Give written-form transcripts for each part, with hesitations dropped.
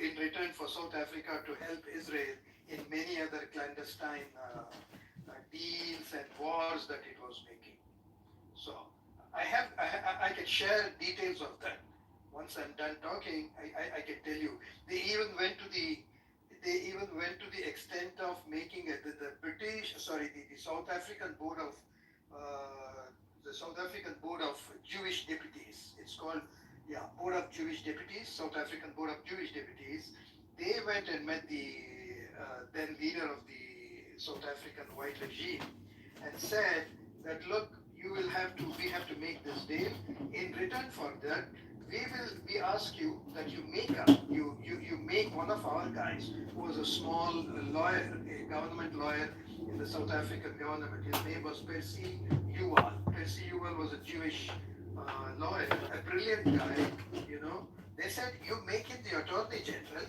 in return for South Africa to help Israel in many other clandestine deals and wars that it was making. So I can share details of that. Once I'm done talking, I can tell you. They even went to the extent of making the British, sorry, the South African Board of Jewish Deputies. It's called, yeah, Board of Jewish Deputies, South African Board of Jewish Deputies. They went and met the then leader of the South African white regime and said that, look, we have to make this deal. In return for that, we ask you that you make one of our guys who was a small lawyer, a government lawyer in the South African government. His name was Percy Yuval. Percy Yuval was a Jewish lawyer, a brilliant guy. They said, you make him the Attorney General.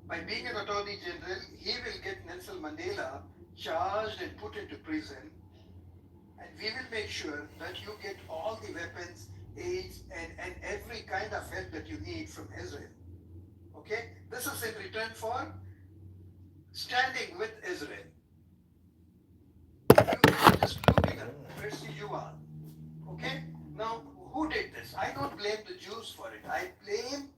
By being an Attorney General, he will get Nelson Mandela charged and put into prison, and we will make sure that you get all the weapons, aids, and every kind of help that you need from Israel. Okay? This is in return for standing with Israel. You just look it up. Percy Yuval. Okay? Now, who did this? I don't blame the Jews for it. I blame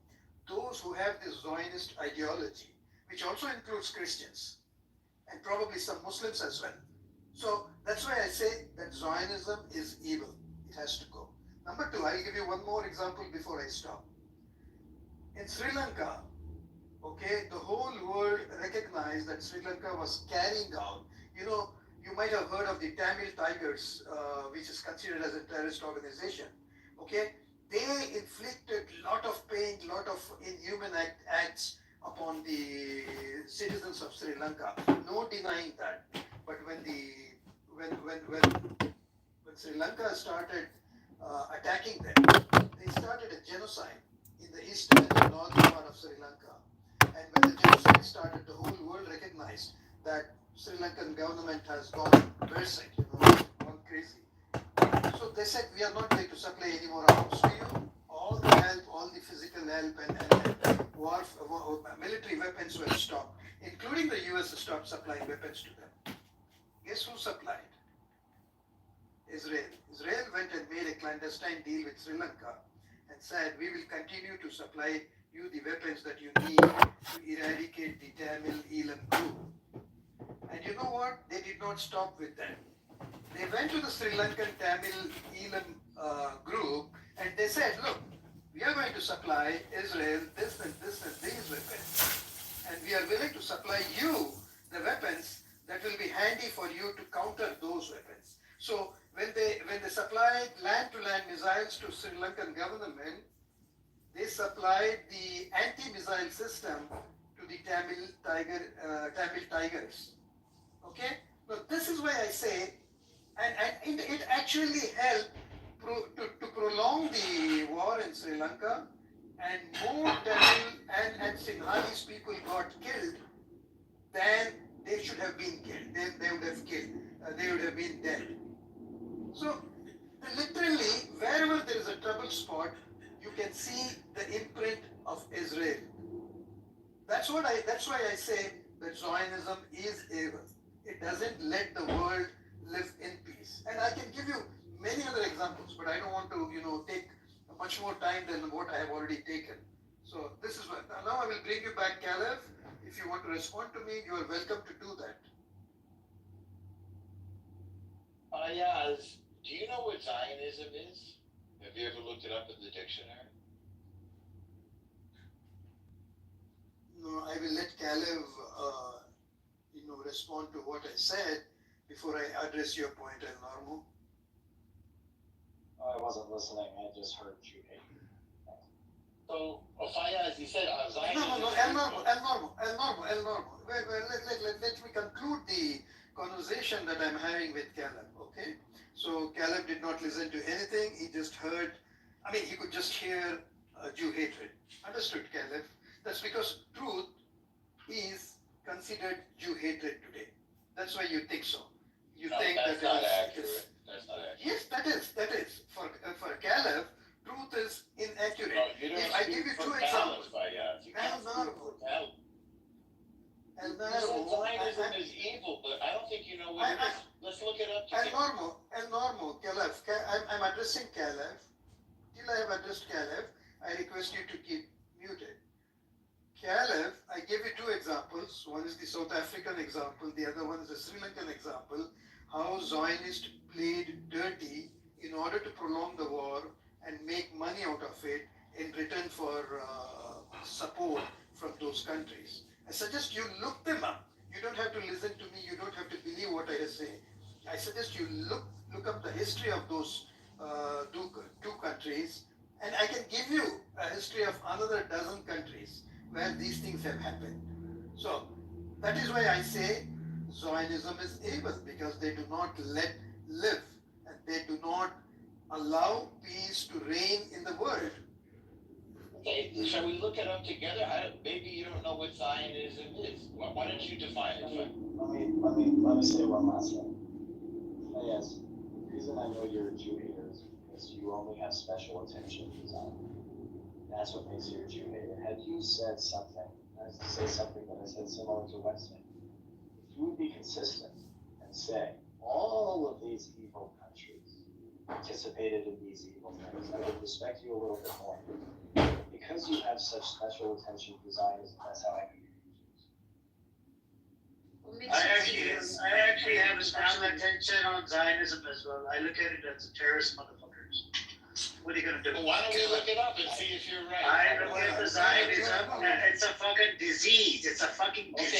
those who have this Zionist ideology, which also includes Christians and probably some Muslims as well. So that's why I say that Zionism is evil. It has to go. Number two, I'll give you one more example before I stop. In Sri Lanka, okay, the whole world recognized that Sri Lanka was carrying out, you might have heard of the Tamil Tigers, which is considered as a terrorist organization. Okay, they inflicted lot of pain, lot of inhuman acts upon the citizens of Sri Lanka. No denying that. But when Sri Lanka started attacking them, they started a genocide in the eastern and the northern part of Sri Lanka. And when the genocide started, the whole world recognized that Sri Lankan government has gone berserk, gone crazy. So they said, we are not going to supply any more arms to you. All the help, all the physical help and military weapons were stopped, including the US stopped supplying weapons to them. Guess who supplied? Israel. Israel went and made a clandestine deal with Sri Lanka and said, we will continue to supply you the weapons that you need to eradicate the Tamil Elam group. And you know what? They did not stop with that. They went to the Sri Lankan Tamil Elam group and they said, look, we are going to supply Israel this and this and these weapons. And we are willing to supply you the weapons that will be handy for you to counter those weapons. So when they supplied land-to-land missiles to Sri Lankan government, they supplied the anti-missile system to the Tamil Tigers. Okay? Now this is why I say, and it actually helped to prolong the war in Sri Lanka, and more Tamil and Sinhalese people got killed than they should have been killed. They would have killed. They would have been dead. So literally, wherever there is a trouble spot, you can see the imprint of Israel. That's why I say that Zionism is evil. It doesn't let the world live in peace. And I can give you many other examples, but I don't want to, take much more time than what I have already taken. So this is what. Now I will bring you back, Caleb. If you want to respond to me, you are welcome to do that. Yeah. Do you know what Zionism is? Have you ever looked it up in the dictionary? No, I will let Caleb, respond to what I said before I address your point, El Normo. I wasn't listening. I just heard you. So, Fayaz, you said Zionism. No, El Normo. Let me conclude the conversation that I'm having with Caleb, okay? So Caleb did not listen to anything. He just heard, he could just hear Jew hatred. Understood, Caleb? That's because truth is considered Jew hatred today. That's why you think so. You think that's not accurate. That's not accurate. Yes, that is. For Caleb, truth is inaccurate. No, you don't if I give you two examples. let's look it up And together. normal, Caleb, I'm addressing Caleb. Till I have addressed Caleb, I request you to keep muted. Caleb, I gave you two examples. One is the South African example, the other one is the Sri Lankan example. How Zionists played dirty in order to prolong the war and make money out of it in return for support from those countries. I suggest you look them up. You don't have to listen to me. You don't have to believe what I say. I suggest you look up the history of those two countries, and I can give you a history of another dozen countries where these things have happened. So that is why I say Zionism is evil, because they do not let live and they do not allow peace to reign in the world. Okay, shall we look it up together? Maybe you don't know what Zionism is. Why don't you define it? Let me say one last thing. Yes, the reason I know you're a Jew hater is because you only have special attention to Zion. That's what makes you a Jew hater. Had you said something, I was to say something that I said similar to Wednesday, if you would be consistent and say all of these evil countries participated in these evil things, I would respect you a little bit more. Because you have such special attention to Zionism, that's how I can confuse. I actually have a special attention on Zionism as well. I look at it as a terrorist motherfuckers. What are you gonna do? Well, why don't we look it up and see if you're right? I look at the Zionism, it's a fucking disease. It's a fucking Okay, did you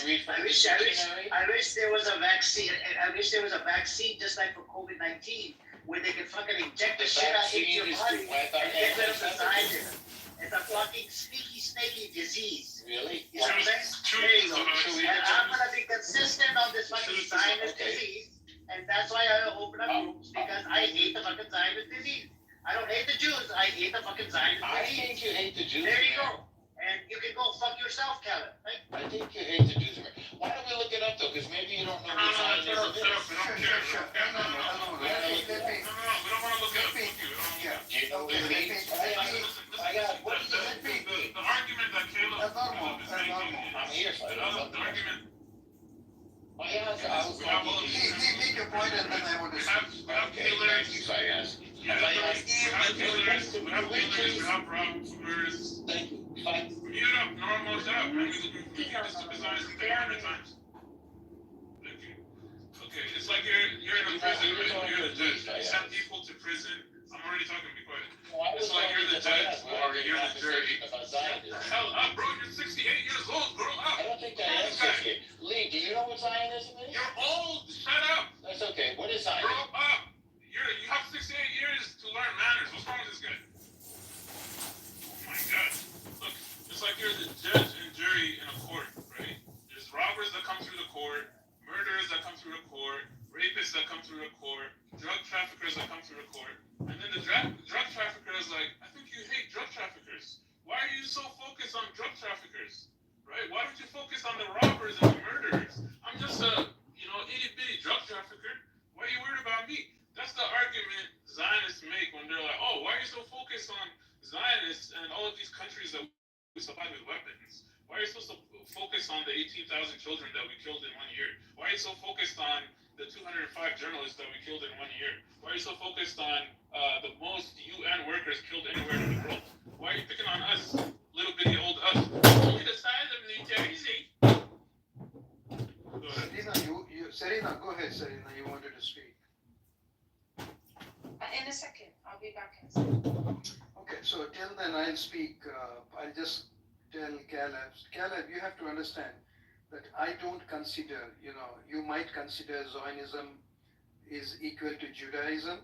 disease. read from I the wish dictionary? there was a vaccine. I wish there was a vaccine just like for COVID-19, where they could fucking inject the shit out into your body and get rid of the Zionism. It's a fucking sneaky, snaky disease. Really? You know what I'm saying? There you go. And I'm gonna be consistent on this fucking Zionist disease, and that's why I open up groups, because I hate the fucking Zionist disease. I don't hate the Jews, I hate the fucking Zionist I disease. think you hate the Jews. There you go. And you can go fuck yourself, Kevin. Right? I think you hate the Jews. Why don't we look it up though? Because maybe you don't know what Zionism is. Sure. No, We don't want to look at it. Yeah. Do you know what Okay, it means? I got. What do you think? The argument that Caleb is making I'm here for it. the argument. Oh yeah, I was talking to you. Make your point and then I want to We speak. have Okay, thank you, Fayaz. we have robbers. Thank you. Fine. Mute up, normal up. We can discuss it 300 times. Thank you. Okay, it's like you're in a prison, right? You're the judge. You send people to prison. I'm already talking, be quiet. It's like you're the judge or you're the jury. Hell up, bro. You're 68 years old. Grow up. I don't think I am 68. Lee, do you know what Zionism is? You're old. Shut up. That's okay. What is Grow Zionism? up. You have 68 years to learn manners. What's wrong with this guy? Oh my God. Look, it's like you're the judge and jury in a court, right? There's robbers that come through the court, murderers that come through the court, rapists that come through the court, drug traffickers that come through the court. And then the drug trafficker is like, I think you hate drug traffickers. Why are you so focused on drug traffickers? Right? Why don't you focus on the robbers and the murderers? I'm just a, itty bitty drug trafficker. Why are you worried about me? That's the argument Zionists make when they're like, oh, why are you so focused on Zionists and all of these countries that we supply with weapons? Why are you so focused on the 18,000 children that we killed in 1 year? Why are you so focused on the 205 journalists that we killed in 1 year? Why are you so focused on the most UN workers killed anywhere in the world? Why are you picking on us, little bitty old us? Only the size of military. Go ahead. Serena, go ahead, Serena. You wanted to speak. In a second, I'll be back in a second. Okay, so till then I'll speak. I'll just tell Caleb, you have to understand that I don't consider, you might consider Zionism is equal to Judaism.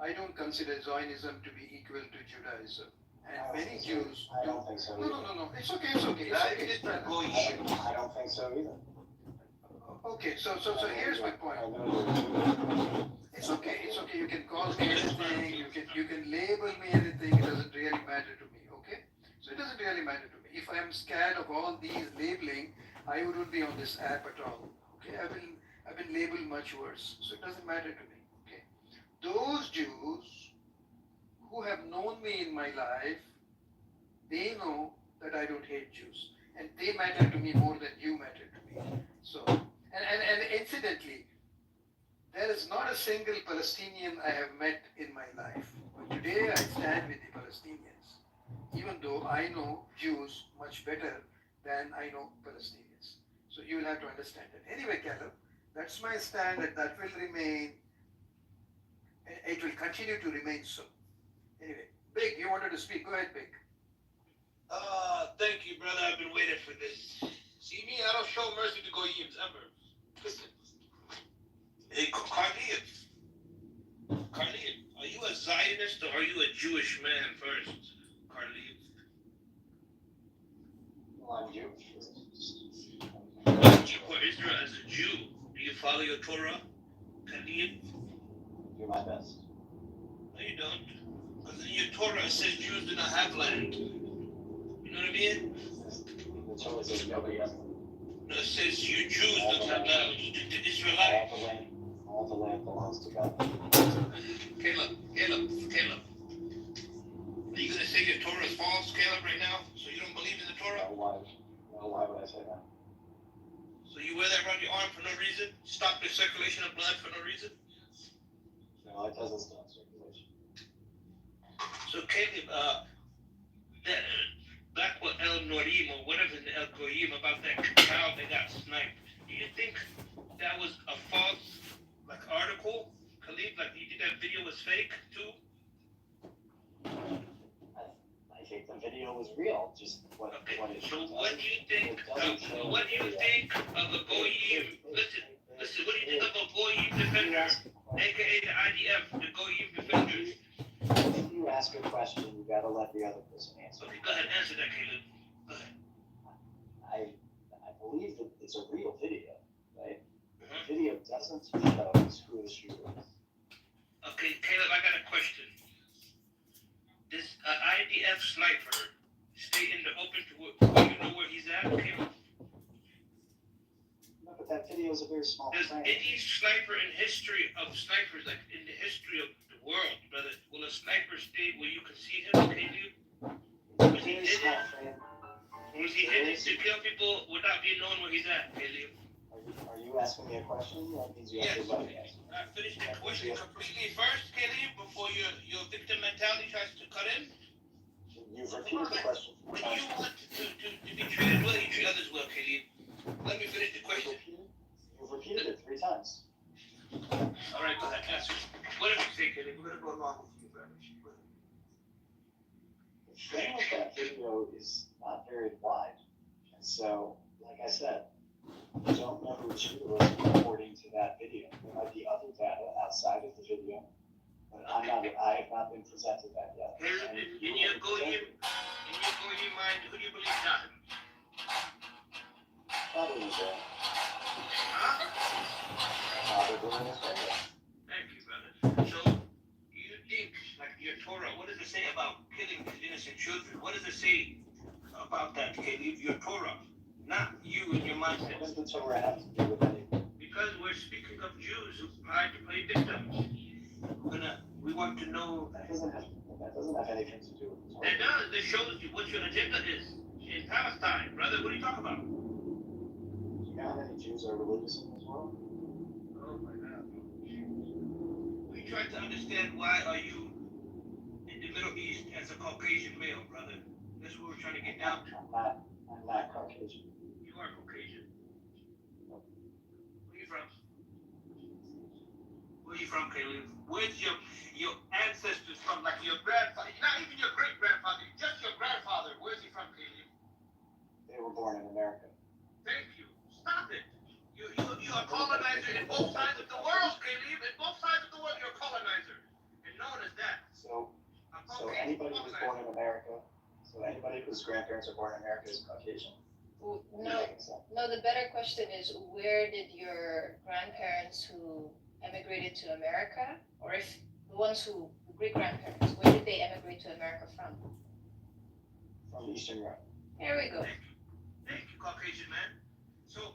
I don't consider Zionism to be equal to Judaism. And many Jews. I don't think so either. No. It's okay. I don't think so either. Okay, so here's my point. I know you're a Jew. It's okay. You can call me anything. You can label me anything. It doesn't really matter to me. Okay. So it doesn't really matter to me. If I am scared of all these labeling, I wouldn't be on this app at all. Okay. I've been labeled much worse. So it doesn't matter to me. Okay. Those Jews who have known me in my life, they know that I don't hate Jews, and they matter to me more than you matter to me. So, and incidentally, There is not a single Palestinian I have met in my life. But today I stand with the Palestinians, even though I know Jews much better than I know Palestinians. So you will have to understand that. Anyway, Caleb, that's my stand and that will remain, it will continue to remain so. Anyway, Big, you wanted to speak. Go ahead, Big. Thank you, brother. I've been waiting for this. See me, I don't show mercy to Goyims ever. Listen. Hey, Carneal, are you a Zionist or are you a Jewish man first, Carneal? Well, I'm Jewish. For Israel as a Jew, do you follow your Torah, Carneal? Do my best. No, you don't. Because in your Torah it says Jews do not have land. You know what I mean? The Torah says nobody has them. No, it says you Jews don't have land. The Israelites. All the land belongs to God. Caleb. Are you gonna say your Torah is false, Caleb, right now? So you don't believe in the Torah? No, why would I say that? So you wear that around your arm for no reason? Stop the circulation of blood for no reason? No, it doesn't stop circulation. So Caleb, that back with El Norim or whatever in El Goyim about that child that got sniped, do you think that was a false article? Khalid, you think that video was fake too? I think the video was real. Just what Okay. it So what do you think? What do you think of a Goyim? Listen. What do you think of a Goyim defender, aka the IDF, the Goyim defenders? If you ask a question, you gotta let the other person answer. Okay, go ahead, answer that, Caleb. Go ahead. I believe that it's a real video, right? Uh-huh. The video doesn't show who the shooter is. Okay, Caleb, I got a question. This IDF sniper stay in the open to where you know where he's at, Caleb? No, but that video is a very small Does frame. any sniper in history of snipers, in the history of the world, brother, will a sniper stay where you can see him, Caleb? Was he Very small hidden? frame. Was he hidden to kill people without being known where he's at, Caleb? Are you asking me a question? That means you have to let me answer. Finish the question completely first, Caleb, before your victim mentality tries to cut in. You've repeated the question. When you want to be treated well, you treat others well, Caleb. Let me finish the question. You've repeated it 3 times. All right, go ahead, answer. What did you say, Caleb? We're gonna go along with you, brother. The frame of that video is not very wide. And so, like I said, we don't know who the shooter was according to that video. There might be other data outside of the video, but I have not been presented that yet. Caleb, in your Goyim mind, who do you believe shot him? Probably Israel. Huh? Probably Israel. Thank you, brother. So, you think, your Torah, what does it say about killing innocent children? What does it say about that, Caleb? Your Torah, not you and your mindset. What does the Torah have to do with anything? Because we're speaking of Jews who tried to play victims. We want to know. That doesn't have anything to do with the Torah. It does. It shows you what your agenda is in Palestine, brother. What are you talking about? Do you know how many Jews are religious in this world? Oh my God. We try to understand why are you in the Middle East as a Caucasian male, brother. That's what we're trying to get down to. I'm not Caucasian. You are Caucasian. Where are you from? Where are you from, Caleb? Where's your ancestors from? Like your grandfather, not even your great grandfather, just your grandfather. Where's he from, Caleb? They were born in America. Thank you. Stop it. You are a colonizer in both sides of the world, Caleb. In both sides of the world, you're a colonizer. And known as that. So anybody who's born in America, anybody whose grandparents are born in America is Caucasian. No, the better question is, where did your grandparents who emigrated to America, or if the ones who, the great grandparents, where did they emigrate to America from? From Eastern Europe. Here we go. Thank you, Caucasian man. So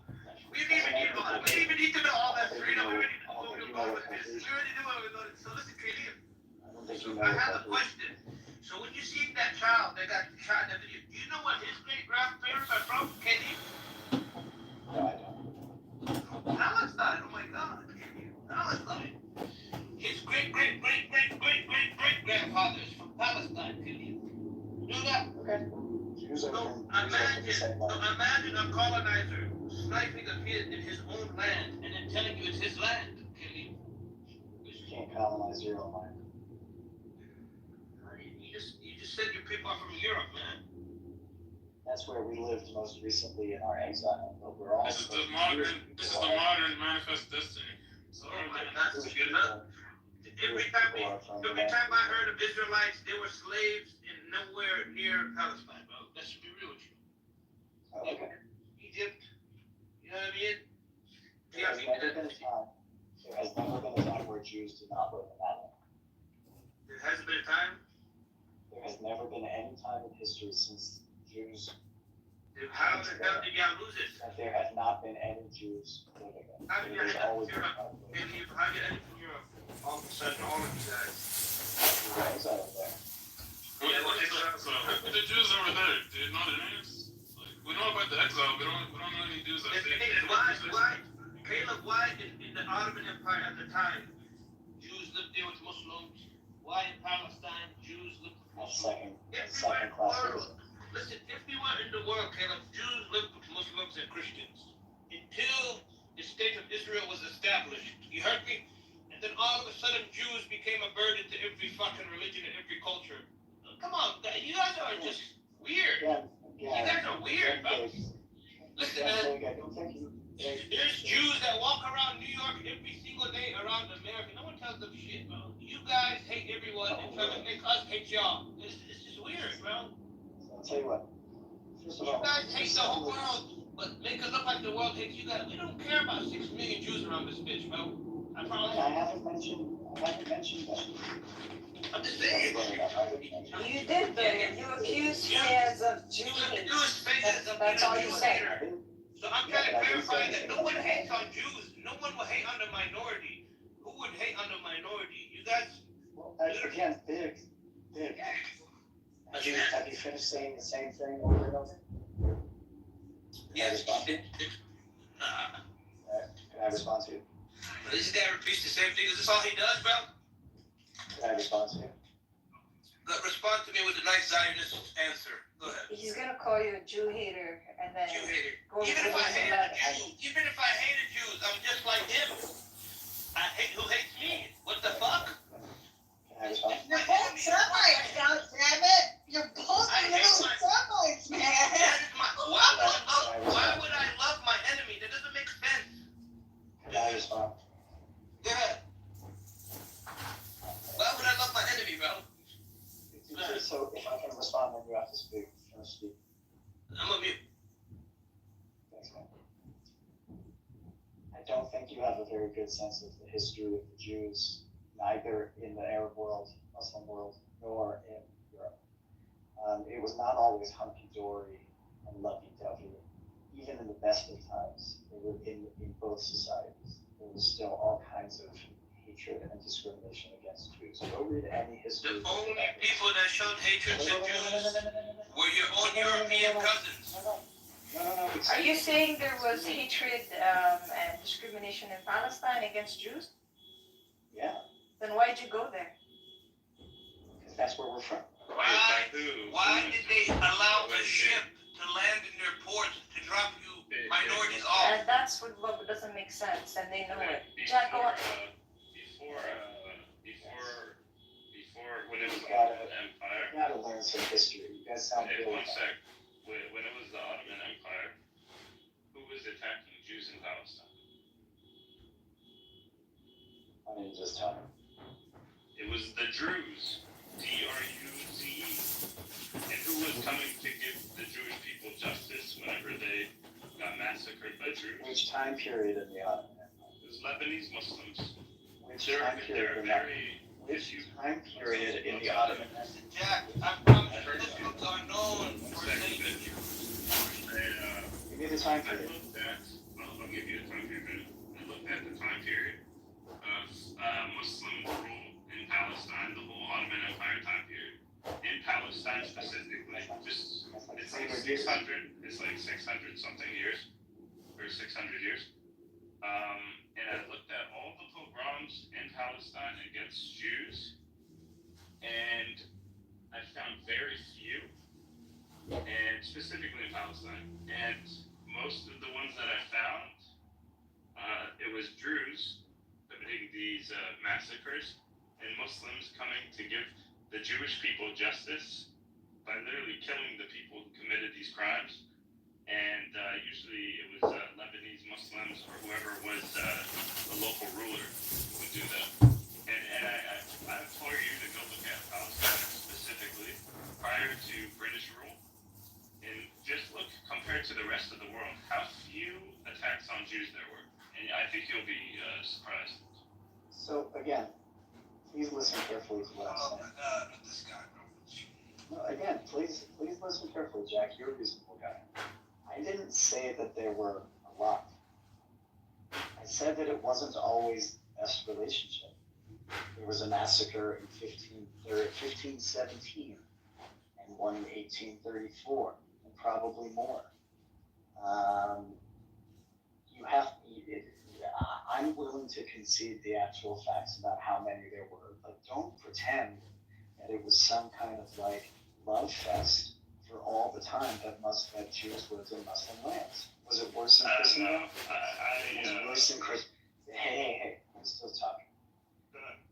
we didn't even need to know all that. We already know where we're going with this. We already knew where we're going. So listen, Caleb. I don't think So you know I have a what question. So when you see that child that got shot in that video, do you know what his great grandparents are from, Caleb? No, I don't. Palestine. Oh my God. Palestine. imagine a colonizer sniping a kid in his own land and then telling you it's his land. Kelly. You can't colonize your own land. You just said your people are from Europe, man. That's where we lived most recently in our exile. But we're all This is the modern manifest destiny. So Oh my God, that's good enough. Every time I heard of Israelites, they were slaves in nowhere near Palestine, bro. That should be real with you. Okay. Egypt, you know what I mean? There has never been a time where Jews did not live in that land. There hasn't been a time. There has never been any time in history since Jews. How the hell did y'all lose it? That there have not been any Jews living in. How did y'all There's get always from been Europe? population. How did you from Europe? All of a sudden, all of you guys. We were exiled there. But the Jews that were there, do you know their names? Like, we know about the exile, but we don't know any Jews that stayed. Caleb, why in the Ottoman Empire at the time, Jews lived there with Muslims? Why in Palestine, Jews lived with Muslims? Second class. Listen, everywhere in the world, Caleb, Jews lived with Muslims and Christians until the state of Israel was established. You heard me? And then all of a sudden, Jews became a burden to every fucking religion and every culture. Come on, you guys are just weird. You guys are weird, bro. Listen, man. There's Jews that walk around New York every single day around America. No one tells them shit, bro. You guys hate everyone and try to make us hate y'all. It's just weird, bro. I'll tell you what. First of You all, guys hate the whole world, but make it look like the world hates you guys. We don't care about 6 million Jews around this bitch, bro. I promise I you. haven't mentioned that. I'm just saying. You did, though. You accused fans of Jews. That's all you said. So I'm trying to clarify that no one hates on Jews. No one will hate on the minority. Who would hate on the minority? You guys. Well, again, Big. Have you finished saying the same thing over and over? Yes. Can I respond to you? This guy repeats the same thing. Is this all he does, bro? Can I respond to you? Respond to me with a nice Zionist answer. Go ahead. He's gonna call you a Jew hater and then Jew hater. go Even to if I hated that. Jews, I'm just like him. I hate who hates me. What the fuck? Can I respond? You're both Semites, goddammit! You're both I hate little my- Semites, man! That is why would I love my enemy? That doesn't make sense. Can I respond? Go ahead. Why would I love my enemy, bro? So if I can respond, then you have to speak. First speak. I'm a mute. Thanks, man. I don't think you have a very good sense of the history of the Jews, neither in the Arab world, Muslim world, nor in Europe. It was not always hunky-dory and lovey-dovey. Even in the best of times, in both societies, there was still all kinds of hatred and discrimination against Jews. Go read any history. The only people that showed hatred to Jews were your own European cousins. No. Are you saying there was hatred and discrimination in Palestine against Jews? Yeah, Then why'd you go there? because that's where we're from. Why did they allow a ship to land in their ports to drop you minorities off? And that's what doesn't make sense, and they know it. Jack, go on. Before when it was the You gotta- Ottoman Empire. You gotta learn some history. You guys sound Okay, really one sec. When it was the Ottoman Empire, who was attacking Jews in Palestine? I mean, just tell me. It was the Druze. D-R-U-Z-E. And who was coming to give the Jewish people justice whenever they got massacred by Druze? Which time period in the Ottoman Empire? It was Lebanese Muslims. Which They're time period in the very Which time period in the Ottoman Empire? Jack, I promise you, Muslims are known for saving Jews. Give me the time I period. looked at, I'll give you a time period. I looked at the time period of Muslim rule in Palestine, the whole Ottoman Empire time period. In Palestine specifically, just it's like 600. It's like 600 something years, or 600 years. And I looked at all the pogroms in Palestine against Jews, and I found very few and specifically in Palestine. And most of the ones that I found, it was Druze committing these massacres and Muslims coming to give the Jewish people justice by literally killing the people who committed these crimes. And usually it was Lebanese Muslims or whoever was the local ruler who would do that. And I implore you to go look at Palestine specifically prior to British rule, and just look compared to the rest of the world, how few attacks on Jews there were. And I think you'll be surprised. So again, please listen carefully to what I'm saying. Oh my God, not this guy, bro. No, again, please listen carefully, Jack. You're a reasonable guy. I didn't say that there were a lot. I said that it wasn't always the best relationship. There was a massacre in 1517 and one in 1834, and probably more. I'm willing to concede the actual facts about how many there were, but don't pretend that it was some kind of like love fest for all the time that Jews lived in Muslim lands. Was it worse in Christendom? Was it worse in Hey, I'm still talking.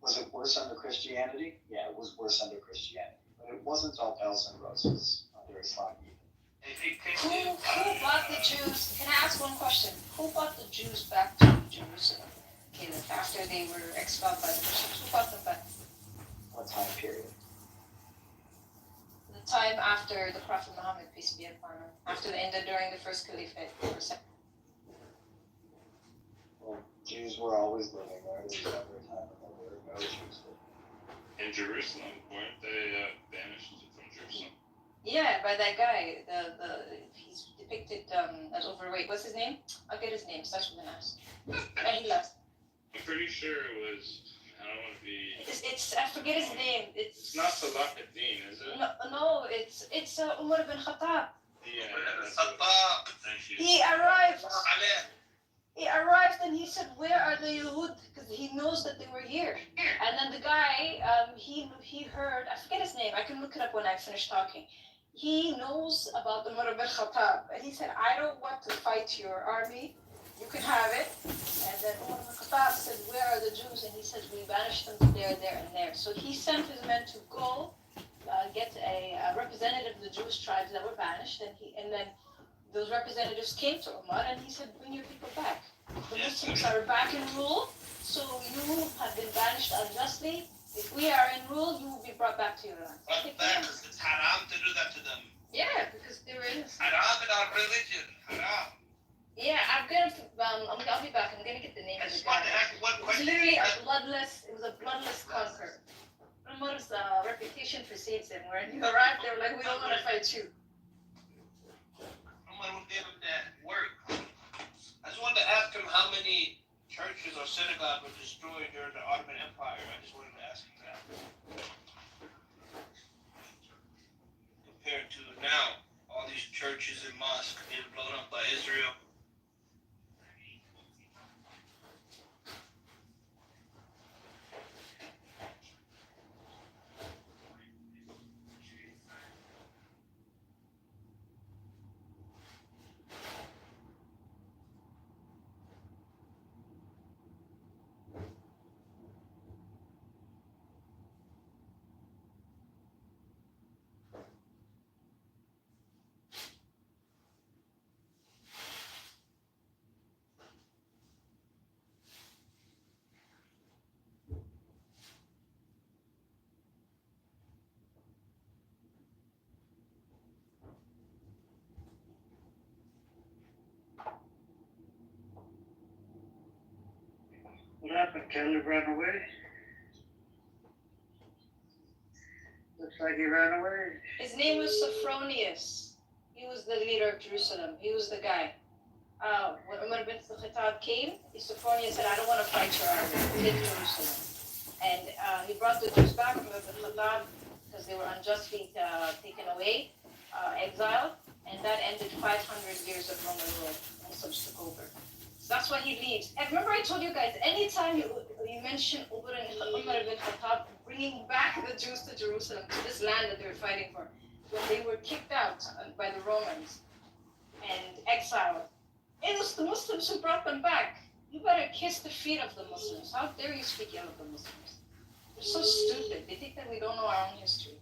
Was it worse under Christianity? Yeah, it was worse under Christianity. But it wasn't all bells and roses under Islam either. Who brought the Jews? Can I ask one question? Who brought the Jews back to Jerusalem? Okay, after they were expelled by the Christians, who brought them back? What time period? The time after the Prophet Muhammad, peace be upon him, after the end of during the first caliphate. Well, Jews were always living there. There was never a time when there were no Jews living. In Jerusalem, weren't they banished from Jerusalem? Yeah, by that guy. He's depicted as overweight. What's his name? I'll get his name. Starts with an S. And he left. I'm pretty sure it was. I don't want to be. It's I forget his name. It's not Salah ad-Din, is it? No. It's Umar bin Khattab. Yeah, that's Khattab. what. Thank you. He arrived. Ali. He arrived and he said, "Where are the Yehud?" Because he knows that they were here. And then the guy, he heard. I forget his name. I can look it up when I finish talking. He knows about Umar bin Khattab, and he said, "I don't want to fight your army. You can have it." And then Umar bin Khattab said, "Where are the Jews?" And he said, "We banished them to there, there, and there." So he sent his men to go get a representative of the Jewish tribes that were banished, and then those representatives came to Umar, and he said, "Bring your people back. The Muslims are back in rule, so you have been banished unjustly. If we are in rule, you will be brought back to your land." But that is, it's haram to do that to them. Yeah, because they were innocent. Haram in our religion. Haram. Yeah, I'll be back. I'm gonna get the name I of the just want guy. to ask one It was question. literally it was a bloodless conquer. Umar's reputation precedes him. When he arrived, they were like, "We don't want to fight you." Umar would give him that work. I just wanted to ask him how many churches or synagogues were destroyed during the Ottoman Empire. I just wanted to ask him that. Compared to now, all these churches and mosques being blown up by Israel. What happened? Caleb ran away? Looks like he ran away. His name was Sophronius. He was the leader of Jerusalem. He was the guy. When Umar bin Khattab came, Sophronius said, "I don't want to fight your army. Take Jerusalem." And he brought the Jews back, Umar bin Khattab, because they were unjustly taken away, exiled, and that ended 500 years of Roman rule. Muslims took over. So that's why he leaves. And remember I told you guys, anytime you mention Umar bin Khattab bringing back the Jews to Jerusalem, to this land that they were fighting for, when they were kicked out by the Romans and exiled, it was the Muslims who brought them back. You better kiss the feet of the Muslims. How dare you speak ill of the Muslims? They're so stupid. They think that we don't know our own history.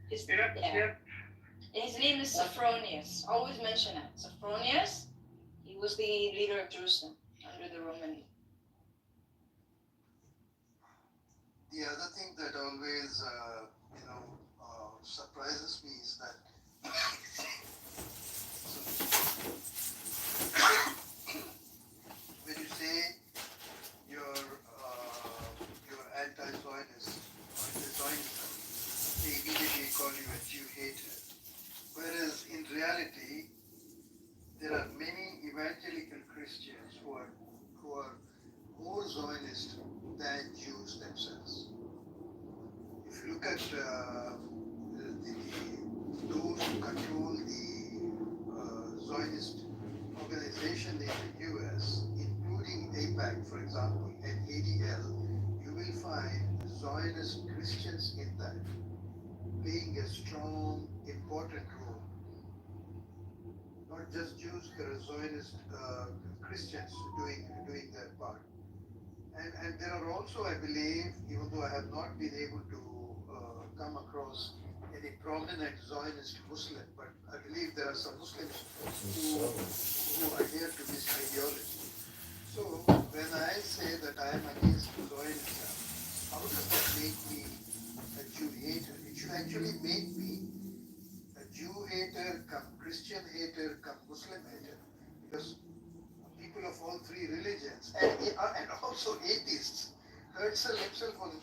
His name is Sophronius. Always mention it. Sophronius, he was the leader of Jerusalem under the Roman. The other thing that always, surprises me is that when you say you're anti-Zionist or anti-Zionism, they immediately call you a Jew hater. Whereas in reality, there are many evangelical Christians who are more Zionist than Jews themselves. If you look at those who control the Zionist organization in the US, including AIPAC, for example, and ADL, you will find Zionist Christians in that playing a strong, important role. Not just Jews, there are Zionist Christians doing their part. And there are also, I believe, even though I have not been able to come across any prominent Zionist Muslim, but I believe there are some Muslims who adhere to this ideology. So when I say that I am against Zionism, how does that make me a Jew hater? It should actually make me a Jew hater, come Christian hater, come Muslim hater, because people of all three religions and also atheists Herzl himself was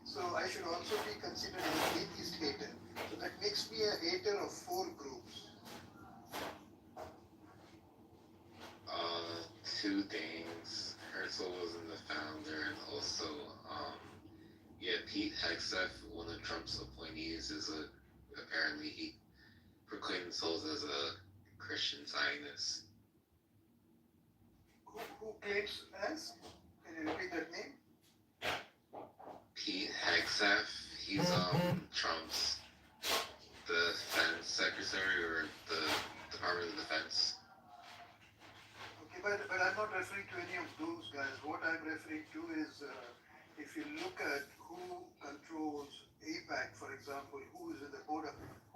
so I should also be considered an atheist hater. So that makes me a hater of four groups. Two things. Herzl wasn't the founder, and also, Pete Hegseth, one of Trump's appointees, apparently he proclaimed himself as a Christian Zionist. Who claims as? Can you repeat that name? Pete Hegseth, he's Trump's defense secretary or the Department of Defense. Okay, but I'm not referring to any of those guys. What I'm referring to is if you look at who controls AIPAC, for example, who is in the who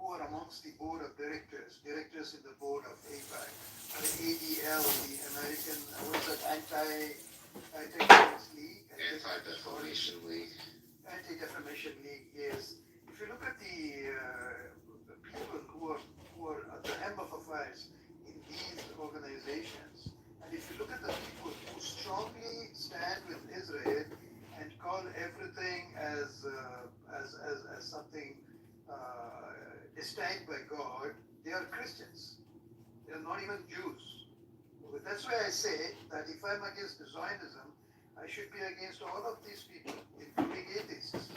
are amongst the board of directors in the board of AIPAC, or ADL, the American, what's that, Anti-Defamation League? Anti-Defamation League. Anti-Defamation League, yes. If you look at the people who are at the hem of affairs in these organizations, and if you look at the people who strongly stand with Israel and call everything as something destined by God, they are Christians. They are not even Jews. But that's why I say that if I'm against Zionism, I should be against all of these people, including atheists.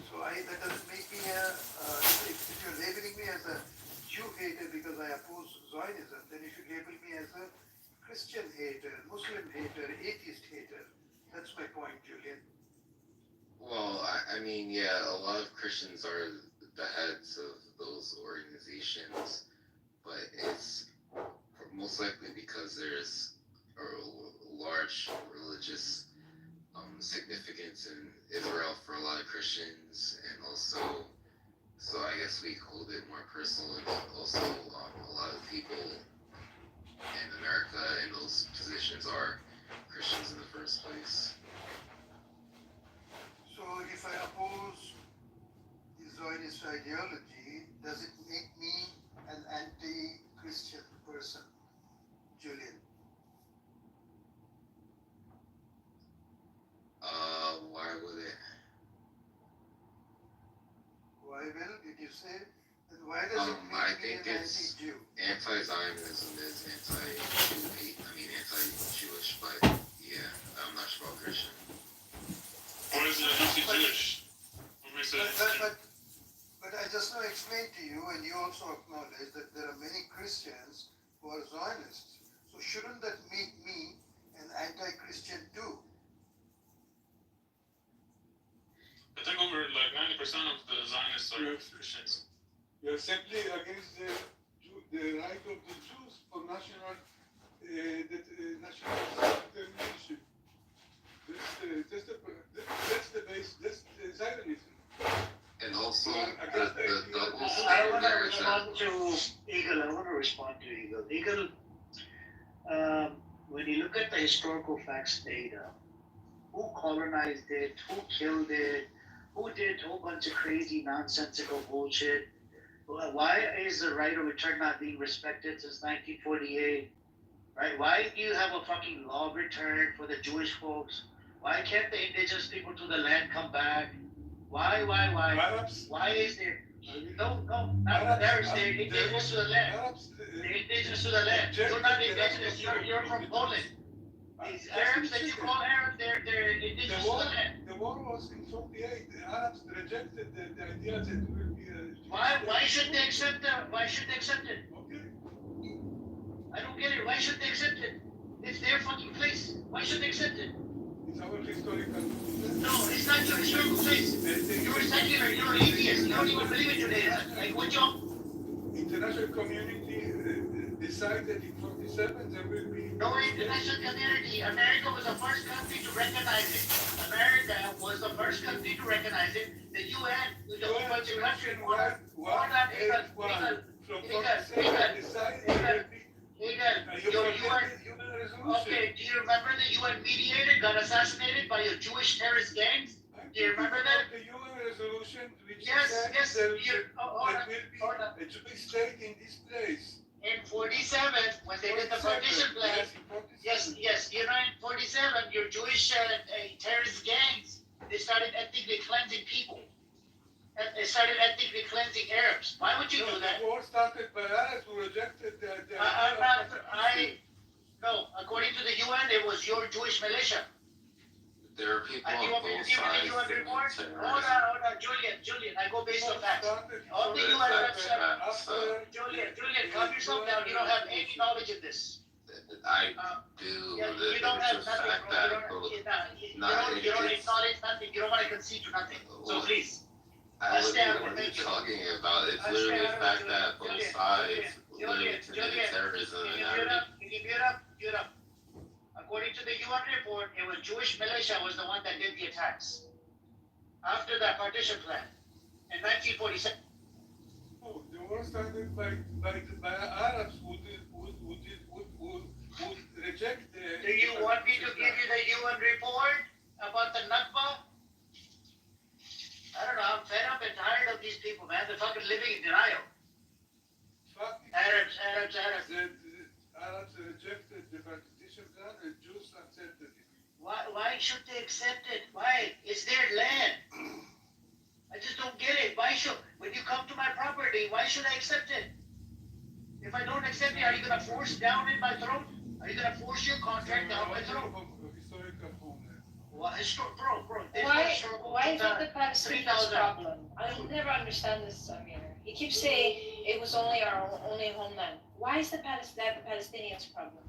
So that doesn't make me if you're labeling me as a Jew hater because I oppose Zionism, then you should label me as a Christian hater, Muslim hater, atheist hater. That's my point, Julian. Well, I mean, a lot of Christians are the heads of those organizations, but it's most likely because there's a large religious significance in Israel for a lot of Christians, and also, so I guess we hold it more personal, and also a lot of people in America in those positions are Christians in the first place. So if I oppose the Zionist ideology, does it make me an anti-Christian person, Julian? Why would it? Why will? Did you say? Then why does it make I me think an it's anti-Jew? Anti-Zionism is anti-Jewish, but I'm not sure about Christian. Or is it anti-Jewish? What makes it anti-Jewish? But I just now explained to you, and you also acknowledge that there are many Christians who are Zionists. So shouldn't that make me an anti-Christian too? I think over like 90% of the Zionists are Christians. You're simply against the right of the Jews for national determination. That's the base. That's the Zionism. And also, Against the double I want to standard is that respond to Eagle. I want to respond to Eagle. Eagle, when you look at the historical facts data, who colonized it, who killed it, who did a whole bunch of crazy nonsensical bullshit. Why is the right of return not being respected since 1948? Right? Why do you have a fucking law of return for the Jewish folks? Why can't the indigenous people to the land come back? Why? Arabs. Why is there? No, not Arabs. They're indigenous to the land. Arabs. They're indigenous to the land. You're not indigenous. You're from Poland. These Arabs that you call Arabs, they're indigenous to the land. The war was in 48. The Arabs rejected the idea that it will be a. Why should they accept that? Why should they accept it? Okay. I don't get it. Why should they accept it? It's their fucking place. Why should they accept it? It's our historical. No, it's not your historical place. You're secular. You're an atheist. You don't even believe in Judaism. Like what you? International community decided in 47 there will be. No international community. America was the first country to recognize it. America was the first country to recognize it. The UN, with a whole bunch of countries. Okay, do you remember the UN mediator got assassinated by a Jewish terrorist gangs? Do you remember that? The UN resolution which Yes, said yes. there Hold on. will be a Jewish state in this place. In 47, when they did the partition plan, yes, you know, in 47, your Jewish terrorist gangs, they started ethnically cleansing people. And they started ethnically cleansing Arabs. Why would you do that? The war started by Arabs who rejected the No, according to the UN, it was your Jewish militia. there are people And you on want me to both give you the sides UN that report? need Hold terrorism. on, Julian, I go based on facts. All the The UN fact website. that, Julian, calm yourself down. You don't have any knowledge of this. I do, Yeah, that you don't have it's a nothing, fact bro. that You don't acknowledge nothing. You don't want to concede to nothing. So please. I Let's look stay at out of what the you're picture. talking about. It's Let's literally stay the out of fact it, that both Julian. sides literally committed Julian, terrorism Can and you already. mute up? According to the UN report, it was Jewish militia was the one that did the attacks. After that partition plan, in 1947. Oh, the war started by Arabs who reject the. Do you want me to give you the UN report about the Nakba? I don't know, I'm fed up and tired of these people, man. They're fucking living in denial. Arabs. The Arabs rejected the partition plan and Jews accepted it. Why should they accept it? Why? It's their land. I just don't get it. When you come to my property, why should I accept it? If I don't accept it, are you gonna force down in my throat? Are you gonna force your contract down my throat? Historical homeland. Bro. Why is it the Palestinians' problem? I will never understand this, Amir. He keeps saying it was only our only homeland. Why is that the Palestinians' problem?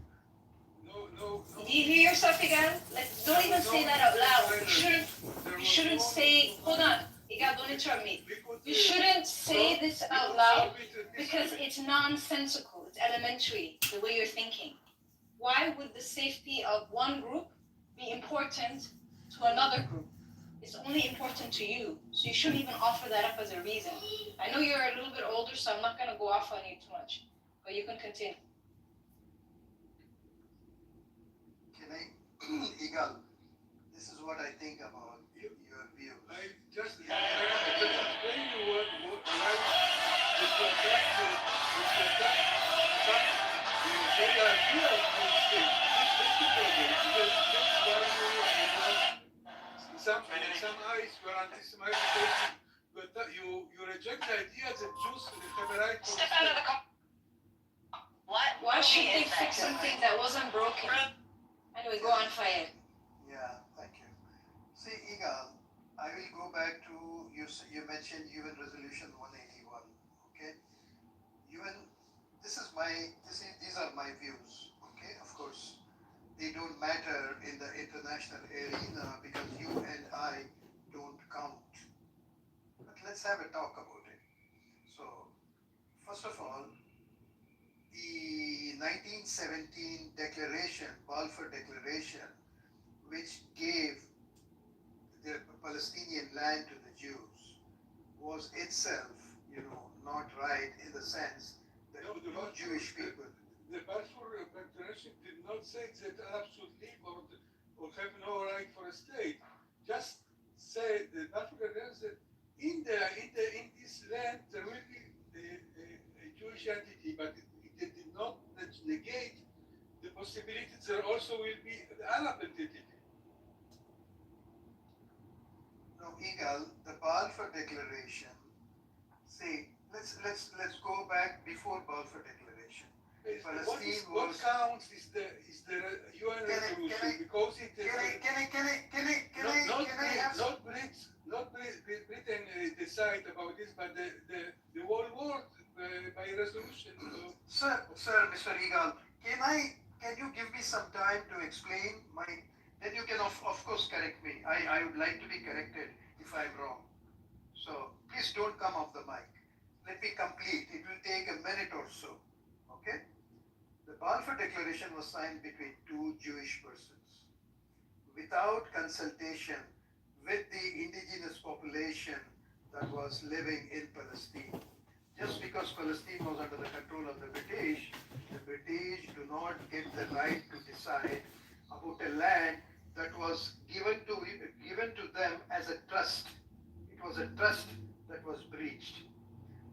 No. Do you hear yourself again? Like, don't even say that out loud. You shouldn't say, hold on, Igal, don't interrupt me. You shouldn't say this out loud because it's nonsensical. It's elementary, the way you're thinking. Why would the safety of one group be important to another group? It's only important to you. So you shouldn't even offer that up as a reason. I know you're a little bit older, so I'm not going to go off on you too much. But you can continue. Can I, Igal, this is what I think about your view. I just explain you what why if you attack the idea of the state. Some eyes were anti-Semitic, but you reject the idea that Jews have a right to Step out of the car. Why should they fix something that wasn't broken? Anyway, go on, Fayed. Yeah, thank you. See, Igal, I will go back to you mentioned UN Resolution 181. Okay, these are my views. Okay, of course, they don't matter in the international arena because you and I don't count. let's have a talk about it. So, first of all, the 1917 declaration, Balfour Declaration, which gave the Palestinian land to the Jews, was itself, not right in the sense that No, two Jewish people. The Balfour Declaration did not say that Arabs should leave or have no right for a state. Just say the Balfour Declaration said in this land there will be a Jewish entity, but it did not negate the possibility there also will be an Arab entity. No, Igal, the Balfour Declaration. See, let's go back before Balfour Declaration. Palestine What was. counts is the UN resolution because it is not Britain decide about this, but the whole world by resolution. Sir, Mr. Igal, can you give me some time to explain my? Then you can of course correct me. I would like to be corrected if I'm wrong. So please don't come off the mic. Let me complete. It will take a minute or so. Okay? The Balfour Declaration was signed between two Jewish persons without consultation with the indigenous population that was living in Palestine. Just because Palestine was under the control of the British do not get the right to decide about a land that was given to them as a trust. It was a trust that was breached.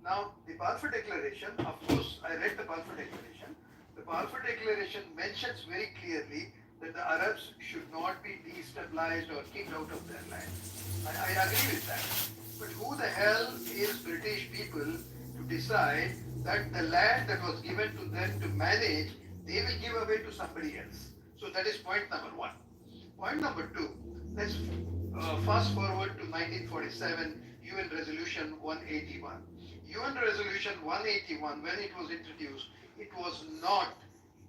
Now, the Balfour Declaration, of course, I read the Balfour Declaration. The Balfour Declaration mentions very clearly that the Arabs should not be destabilized or kicked out of their land. I agree with that. But who the hell is British people to decide that the land that was given to them to manage, they will give away to somebody else? So that is point number one. Point number two, let's fast forward to 1947 UN Resolution 181. UN Resolution 181, when it was introduced, it was not,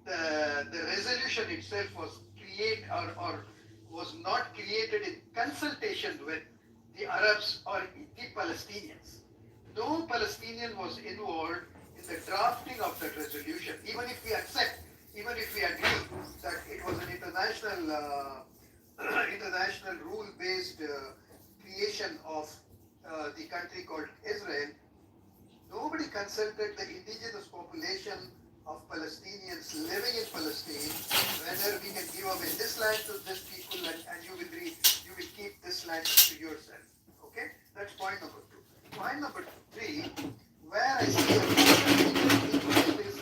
the resolution itself was was not created in consultation with the Arabs or the Palestinians. No Palestinian was involved in the drafting of that resolution, even if we agree that it was an international rule-based creation of the country called Israel. Nobody consulted the indigenous population of Palestinians living in Palestine whether we can give away this land to this people and you will keep this land to yourself. Okay, that's point number two. Point number three, where I see a is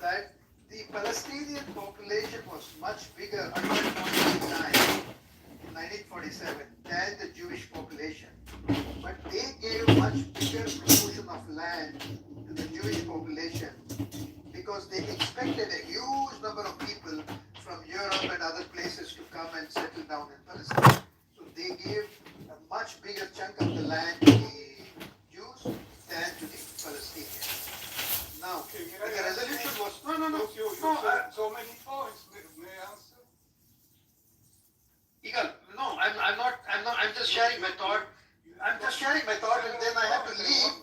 that the Palestinian population was much bigger at that point in time, in 1947, than the Jewish population. But they gave much bigger proportion of land to the Jewish population because they expected a huge number of people from Europe and other places to come and settle down in Palestine. So they gave a much bigger chunk of the land to the Jews than to the Palestinians. Now, the resolution was So many points. May I answer? Igal, no, I'm just sharing my thought. I'm just sharing my thought and then I have to leave.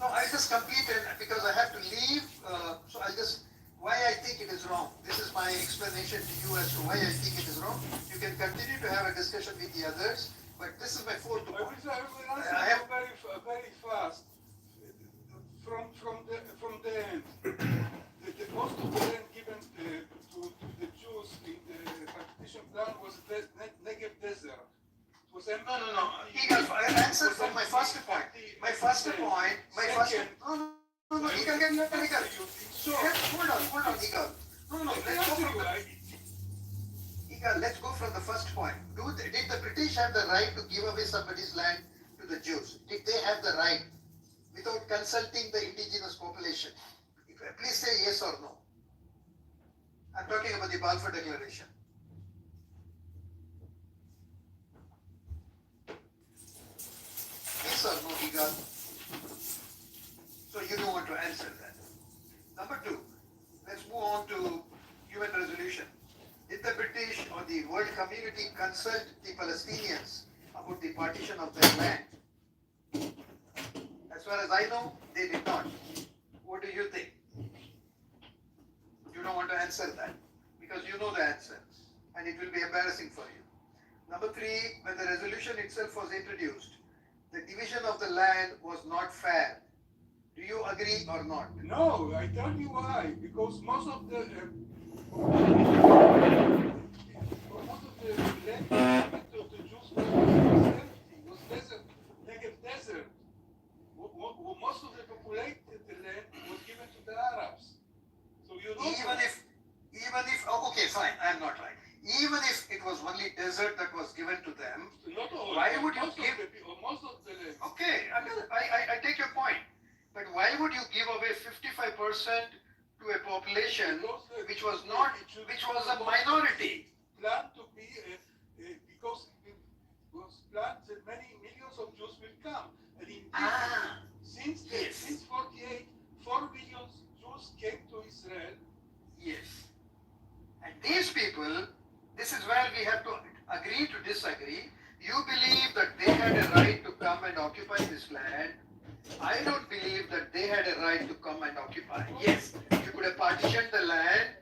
No, I just completed because I have to leave. So why I think it is wrong. This is my explanation to you as to why I think it is wrong. You can continue to have a discussion with the others, but this is my fourth point. I have very fast. From the end, the most of the land given to the Jews in the partition plan was the Negev desert. It was empty. No. Igal, I answered from my first point. No, Igal. So, hold on, Igal. No, let's go from the first point. Did the British have the right to give away somebody's land to the Jews? Did they have the right without consulting the indigenous population? Please say yes or no. I'm talking about the Balfour Declaration. Yes or no, Igal? So you don't want to answer that. Number two, let's move on to UN resolution. Did the British or the world community consult the Palestinians about the partition of their land? As far as I know, they did not. What do you think? You don't want to answer that because you know the answer and it will be embarrassing for you. Number three, when the resolution itself was introduced, the division of the land was not fair. Do you agree or not? No, I tell you why. Because most of the land to the Jews was empty, was desert, Negev desert. Most of the populated land was given to the Arabs. So you know. Even if okay, fine, I'm not right. Even if it was only desert that was given to them, Not all, why would you most give? Most of the land. Okay, I take your point. But why would you give away 55% to a population which was a minority? Planned to be because it was planned that many millions of Jews will come, and indeed, since 48, 4 million Jews came to Israel. Yes. And these people, this is where we have to agree to disagree. You believe that they had a right to come and occupy this land. I don't believe that they had a right to come and occupy. Yes, you could have partitioned the land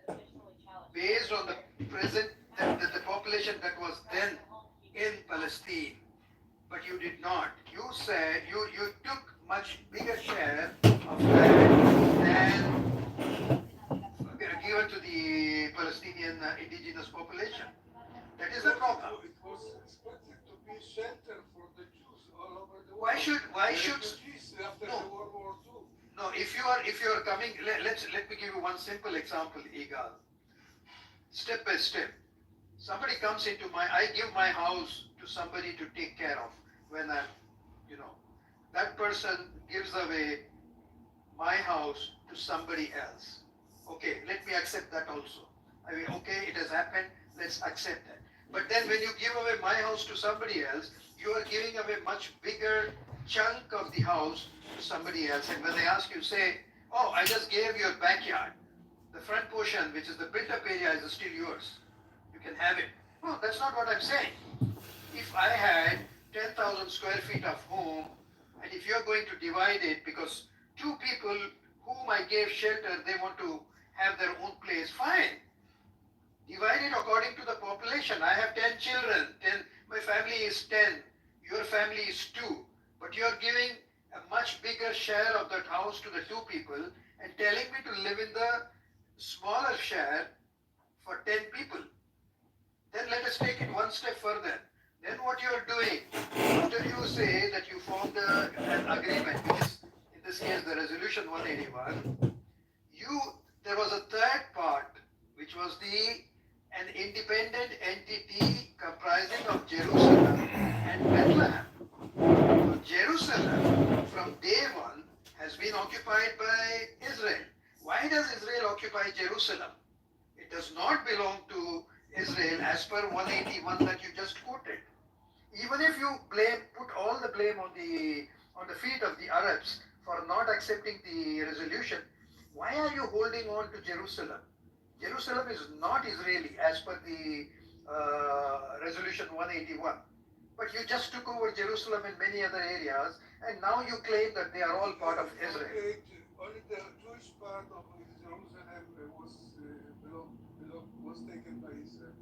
based on the present, the population that was then in Palestine. But you did not. You said you took much bigger share of land than given to the Palestinian indigenous population. That is the problem. It was expected to be shelter for the Jews all over the world. Why should Refugees after no. the World War II. No, if you are coming, let me give you one simple example, Igal. Step by step. Somebody comes into I give my house to somebody to take care of when I'm, that person gives away my house to somebody else. Okay, let me accept that also. I mean, okay, it has happened, let's accept that. But then when you give away my house to somebody else, you are giving away much bigger chunk of the house to somebody else. And when they ask you, say, oh, I just gave your backyard. The front portion, which is the built-up area, is still yours. You can have it. No, that's not what I'm saying. If I had 10,000 square feet of home, and if you're going to divide it because two people whom I gave shelter, they want to have their own place, fine. Divide it according to the population. I have 10 children, my family is 10, your family is 2, but you're giving a much bigger share of that house to the 2 people and telling me to live in the smaller share for 10 people. Then let us take it one step further. Then what you're doing, after you say that you formed an agreement, which is in this case the resolution 181, there was a third part, which was an independent entity comprising of Jerusalem and Bethlehem. So Jerusalem, from day one, has been occupied by Israel. Why does Israel occupy Jerusalem? It does not belong to Israel as per 181 that you just quoted. Even if you put all the blame on the feet of the Arabs for not accepting the resolution, why are you holding on to Jerusalem? Jerusalem is not Israeli as per the resolution 181. But you just took over Jerusalem and many other areas, and now you claim that they are all part of Israel. Only the Jewish part of Jerusalem was taken by Israel.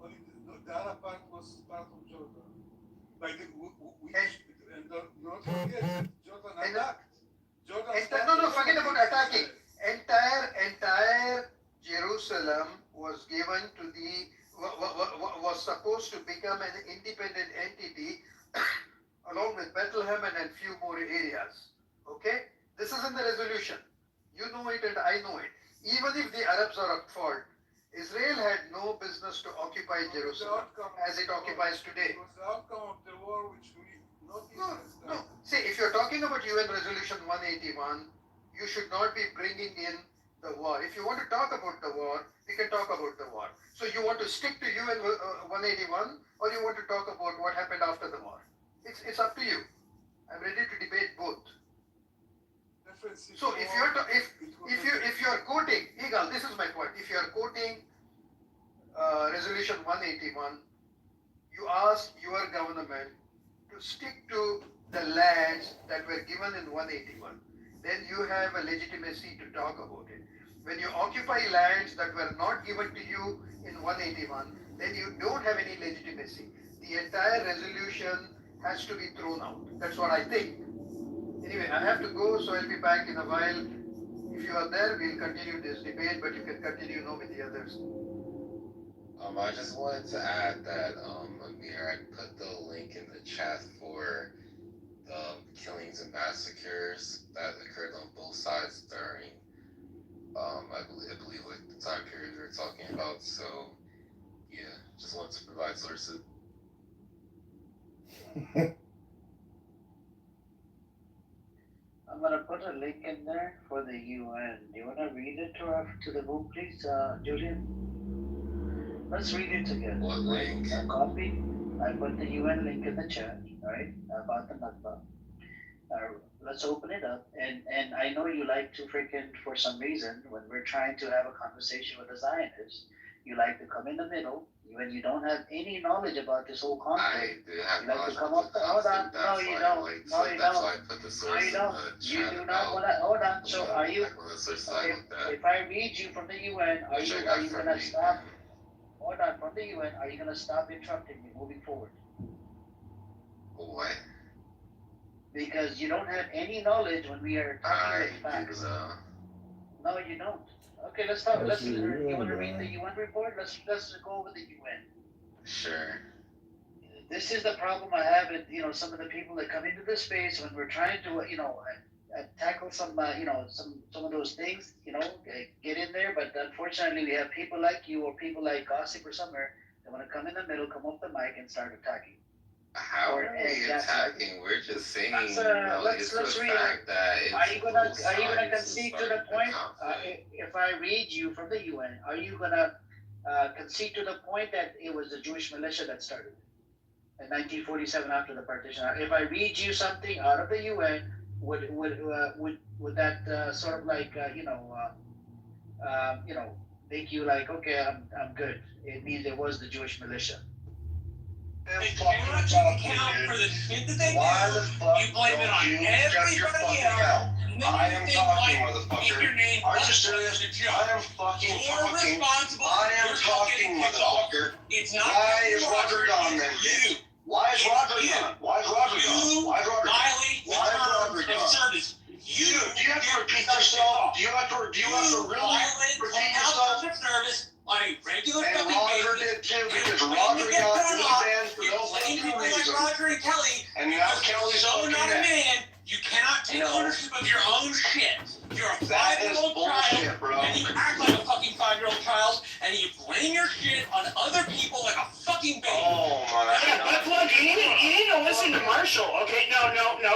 Only the other part was part of Jordan. And not forget that Jordan attacked. No, forget about attacking. Entire Jerusalem was given to was supposed to become an independent entity along with Bethlehem and a few more areas. Okay? This is in the resolution. You know it and I know it. Even if the Arabs are at fault, Israel had no business to occupy Jerusalem as it occupies today. It was the outcome of the war which we not No. See, if you're talking about UN Resolution 181, you should not be bringing in the war. If you want to talk about the war, we can talk about the war. So you want to stick to UN 181 or you want to talk about what happened after the war? It's up to you. I'm ready to debate both. So if you're quoting, Igal, this is my point. If you're quoting Resolution 181, you ask your government to stick to the lands that were given in 181. Then you have a legitimacy to talk about it. When you occupy lands that were not given to you in 181, then you don't have any legitimacy. The entire resolution has to be thrown out. That's what I think. Anyway, I have to go, so I'll be back in a while. If you are there, we'll continue this debate, but you can continue now with the others. I just wanted to add that, Amir, I put the link in the chat for the killings and massacres that occurred on both sides during, I believe like the time period we were talking about. So, yeah, just wanted to provide sources. I'm gonna put a link in there for the UN. Do you wanna read it to the room, please, Julian? Let's read it together. What link? A copy. I put the UN link in the chat, right? About the Nakba. Let's open it up. And I know you like to freaking, for some reason, when we're trying to have a conversation with a Zionist, you like to come in the middle when you don't have any knowledge about this whole conflict. I do have You like knowledge to come of up. the Hold on. conflict. No, you don't. No, you That's don't. why I put the No, source you in don't. the You chat do not about wanna. Hold on. So are you? like one of the sources I looked at. If I read you from the UN, are Which I you got from gonna you. stop? Hold on. From the UN, are you gonna stop interrupting me moving forward? What? Because you don't have any knowledge when we are talking with I facts. do know. No, you don't. Okay, let's talk. That's the You UN, want to read man. the UN report? Let's go over the UN. Sure. This is the problem I have with some of the people that come into this space when we're trying to tackle some some of those things, get in there. But unfortunately, we have people like you or people like Gossip or somewhere that want to come in the middle, come off the mic, and start attacking. How Or, are hey, we that's attacking? We're just saying, let's it's the read fact that it's Are you gonna both sides concede to the starting point? conflict. If I read you from the UN, are you gonna concede to the point that it was the Jewish militia that started in 1947 after the partition? If I read you something out of the UN, would that sort of like make you like, okay, I'm good? It means it was the Jewish militia. They cannot take account for the shit that they do. You blame it on everybody else. And then I you am think, talking, like, motherfucker. if your name Are you was serious? a joke. I am fucking You're talking. responsible I am for talking, getting kicked off. motherfucker. It's not Why is Roger gone it's then? you. Why is It's Roger you. gone? Why is Roger gone? Why is Roger gone? Violate the Why is terms Roger of gone? service. You Do you have to repeat get yourself? kicked Do you have to really violate repeat the yourself? terms of service on a regular And fucking Roger basis. did too, because And when Roger you get got thrown off, banned for you those blame fucking people like reasons. Roger and Kelly. And now because Kelly's you're so fucking not a next. man, you cannot take No. ownership of your own shit. You're a That is 5-year-old bullshit, child, bro. and you act like a fucking 5-year-old child, and you blame your shit on other people like a fucking baby. Oh my Yeah, but God. look, you need to listen to Marshall. Okay, no,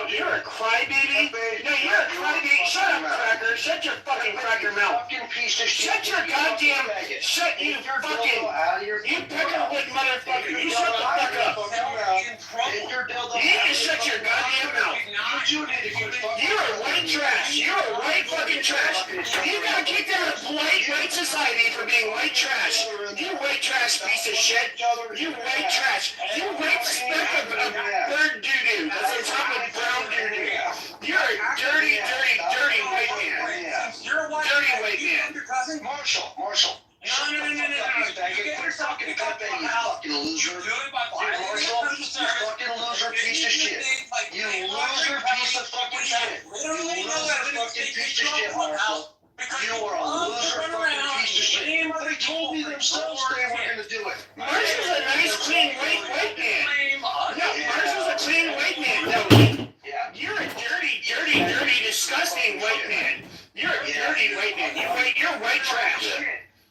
you're a crybaby. No, you're a crybaby. Shut up, cracker. Shut your fucking cracker mouth. Fucking piece of shit. Shut your goddamn. Shut you fucking. You peckerwood motherfucker. You shut the fuck up. Get your dildo You need to shut your goddamn mouth. You need to get fucking. You're a white trash. You're a white fucking trash. You got kicked out of polite white society for being white trash. You white trash piece of shit. You white trash. You white speck of bird doo-doo. That's on top of brown doo-doo. You're a dirty white man. You're a white Dirty man. white You man. and your cousin. Marshall. No. You get yourself fucking kicked out of the you house. fucking loser. You do it by violating the Marshall, terms of you service. fucking loser piece of shit. You loser piece of fucking shit. Literally You no loser evidence fucking they piece kicked of you shit, out of the Marshall. house because You are a love to loser run fucking around piece of and shit. blame They told me themselves they were gonna do it. Marshall's a nice, clean, white man. blame us. No, Marshall's a clean white man. No, Yeah. you're a dirty, disgusting white man. You're a dirty white man. You're white trash.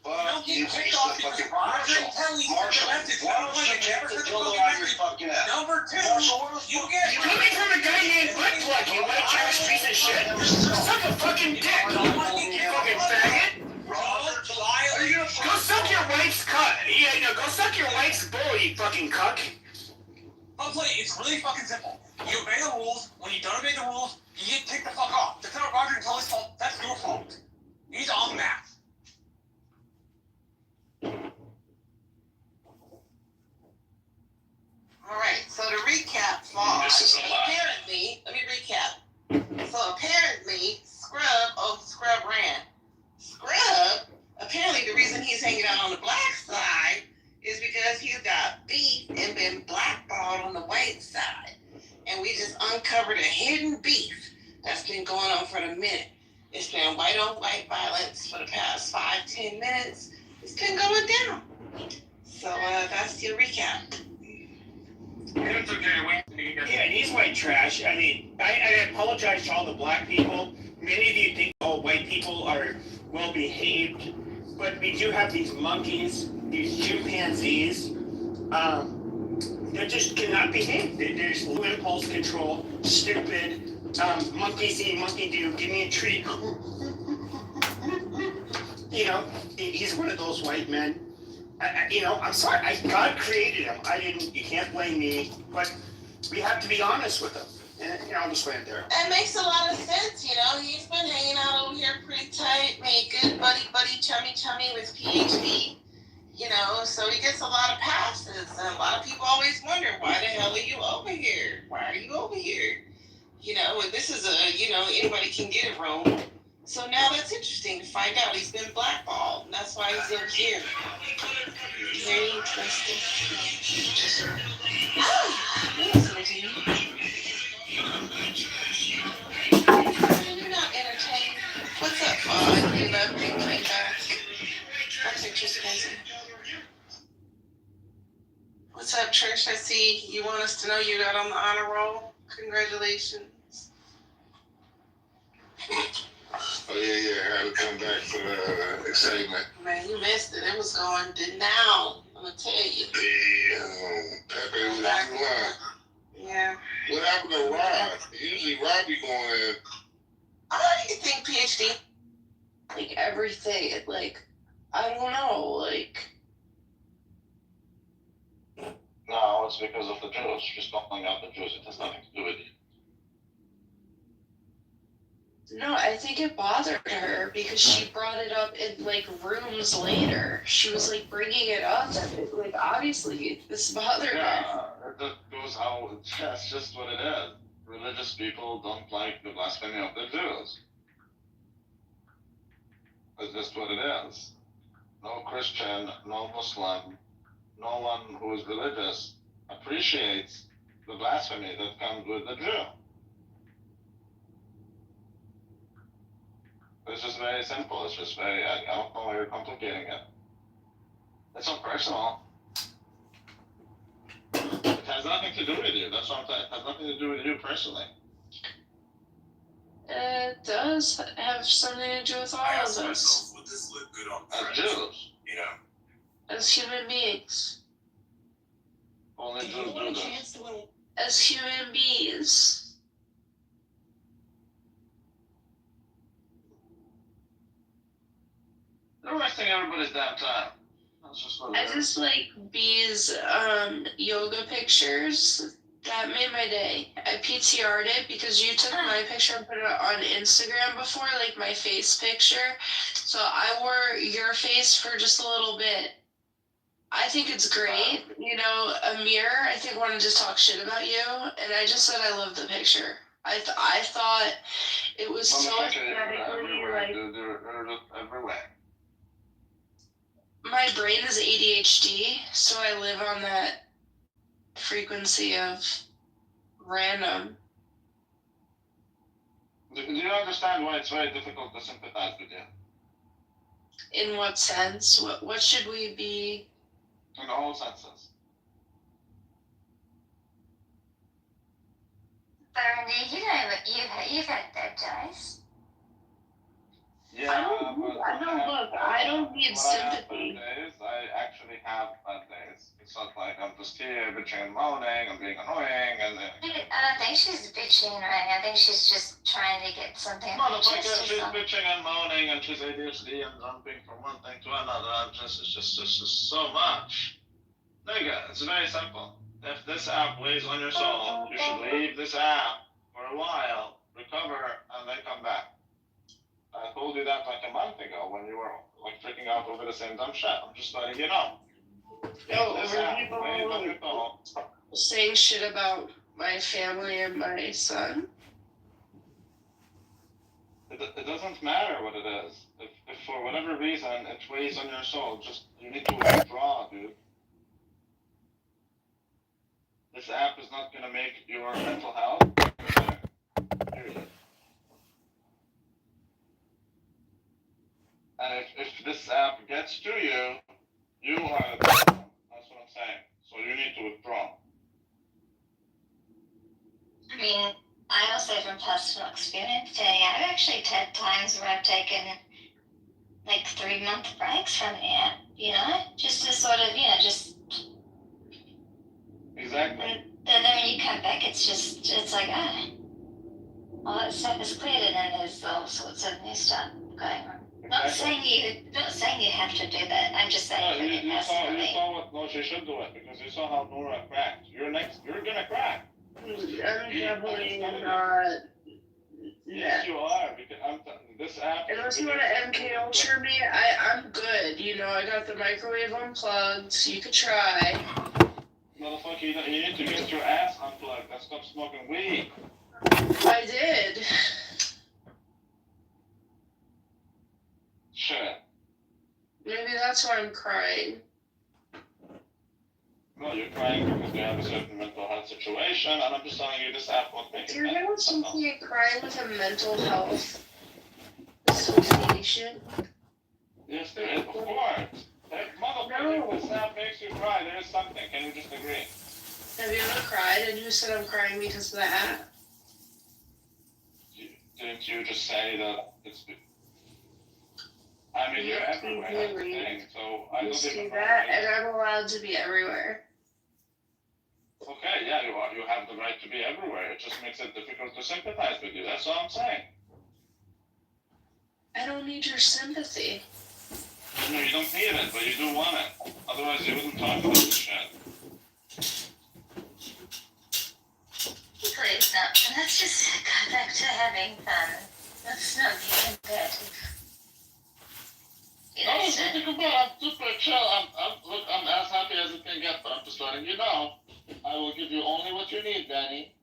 Fuck you, You don't get piece kicked of off because fucking Roger Marshall. and Kelly Marshall, sent the message. why Number don't one, you they take never the sent the dildo fucking out of your message. fucking ass? Number two, Marshall, what the you fuck get you Coming from a guy named Butt Plug, you white trash piece of shit. Suck a fucking dick. You fucking faggot. Go suck your wife's cunt. Yeah, no, go suck your wife's bull, you fucking cuck. Hopefully, it's really fucking simple. You obey the rules. When you don't obey the rules, you get kicked the fuck off. That's not Roger and Kelly's fault. That's your fault. He's on that. uncovered a hidden beef that's been going on for a minute. It's been white on white violence for the past 5-10 minutes. It's been going down. So that's your recap. It's okay. Yeah, he's white trash. I mean, I apologize to all the black people. Many of you think all white people are well behaved, but we do have these monkeys, these chimpanzees, that just cannot behave. There's low impulse control, stupid, monkey see, monkey do, give me a treat. You know, he's one of those white men. I'm sorry, God created him. You can't blame me, but we have to be honest with him. And, I'll just land there. That makes a lot of sense, He's been hanging out over here pretty tight, made good buddy, chummy with PhD, so he gets a lot of passes. And a lot of people always wonder, why the hell are you over here? Why are you over here? And this is anybody can get it wrong. So now that's interesting to find out. He's been blackballed, and that's why he's over here. Very interesting. You're not entertained. What's up, Fawn? You left me like that. That picture's crazy. What's up, Trish? I see you want us to know you got on the honor roll. Congratulations. Oh yeah, I had to come back for the excitement. Man, you missed it. It was going down. I'm gonna tell you. Pepe was on. Yeah. What happened to Rob? Usually Rob be going. I think PhD. Like everything, I don't know, No, it's because of the Jews. Just calling out the Jews. It has nothing to do with you. No, I think it bothered her because she brought it up in rooms later. She was bringing it up, and obviously this bothered her. Yeah, that goes how. That's just what it is. Religious people don't like the blasphemy of the Jews. That's just what it is. No Christian, no Muslim, no one who is religious appreciates the blasphemy that comes with the Jew. It's just very simple. It's just very, I don't know why you're complicating it. It's not personal. It has nothing to do with you. That's what I'm saying. It has nothing to do with you personally. It does have something to do with all of us. Would this look good on As Jews. As human beings. Only Jews do this. As human beings. They're wasting everybody's damn time. That's just what I it is. just like B's yoga pictures. That made my day. I PTR'd it because you took my picture and put it on Instagram before, my face picture. So I wore your face for just a little bit. I think it's great. Amir, I think, wanted to talk shit about you, and I just said I love the picture. I thought it was so aesthetically, everywhere. My brain is ADHD, so I live on that frequency of random. Do you understand why it's very difficult to sympathize with you? In what sense? What should we be? In all senses. Bernie, you've had bad days. Yeah, I don't need sympathy. I actually have bad days. It's not like I'm just here bitching and moaning and being annoying and. I don't think she's bitching, right? I think she's just trying to get something. Motherfucker, she's bitching and moaning and she's ADHD and jumping from one thing to another. It's just so much. Nigga, it's very simple. If this app weighs on your soul, you should leave this app for a while, recover, and then come back. I told you that a month ago when you were freaking out over the same dumb shit. I'm just letting you know. People saying shit about my family and my son. It doesn't matter what it is. If for whatever reason it weighs on your soul, you need to withdraw, dude. This app is not going to make your mental health if this app gets to you, you are the problem. That's what I'm saying. So you need to withdraw. I mean, I also from personal experience, I've actually had times where I've taken like 3-month breaks from the app, just to sort of, just. Exactly. And then when you come back, it's like, all that stuff is cleared, and then there's all sorts of new stuff going on. Not saying you have to do that. I'm just saying for me personally. You saw what? No, she should do it because you saw how Nora cracked. You're gonna crack. I'm definitely not. Yes, you are. Because this app. Unless you want to MK Ultra me, I'm good. I got the microwave unplugged, so you could try. Motherfucker, you need to get your ass unplugged and stop smoking weed. I did. Shit. Maybe that's why I'm crying. No, you're crying because you have a certain mental health situation, and I'm just telling you this app won't make it. You're gonna simply cry with a mental health association? Yes, there is, of course. Motherfucker, if this app makes you cry, there is something. Can you just agree? Have you ever cried and you said I'm crying because of the app? Didn't you just say that it's... I mean, you're everywhere, that's the thing, so I don't see even know. that, and I'm allowed to be everywhere. Okay, yeah, you are. You have the right to be everywhere. It just makes it difficult to sympathize with you. That's all I'm saying. I don't need your sympathy. No, you don't need it, but you do want it. Otherwise, you wouldn't talk about this shit. Please, no. Let's just go back to having fun. Let's not be competitive. No, I'm super chill. I'm as happy as it can get, but I'm just letting you know. I will give you only what you need, Danny.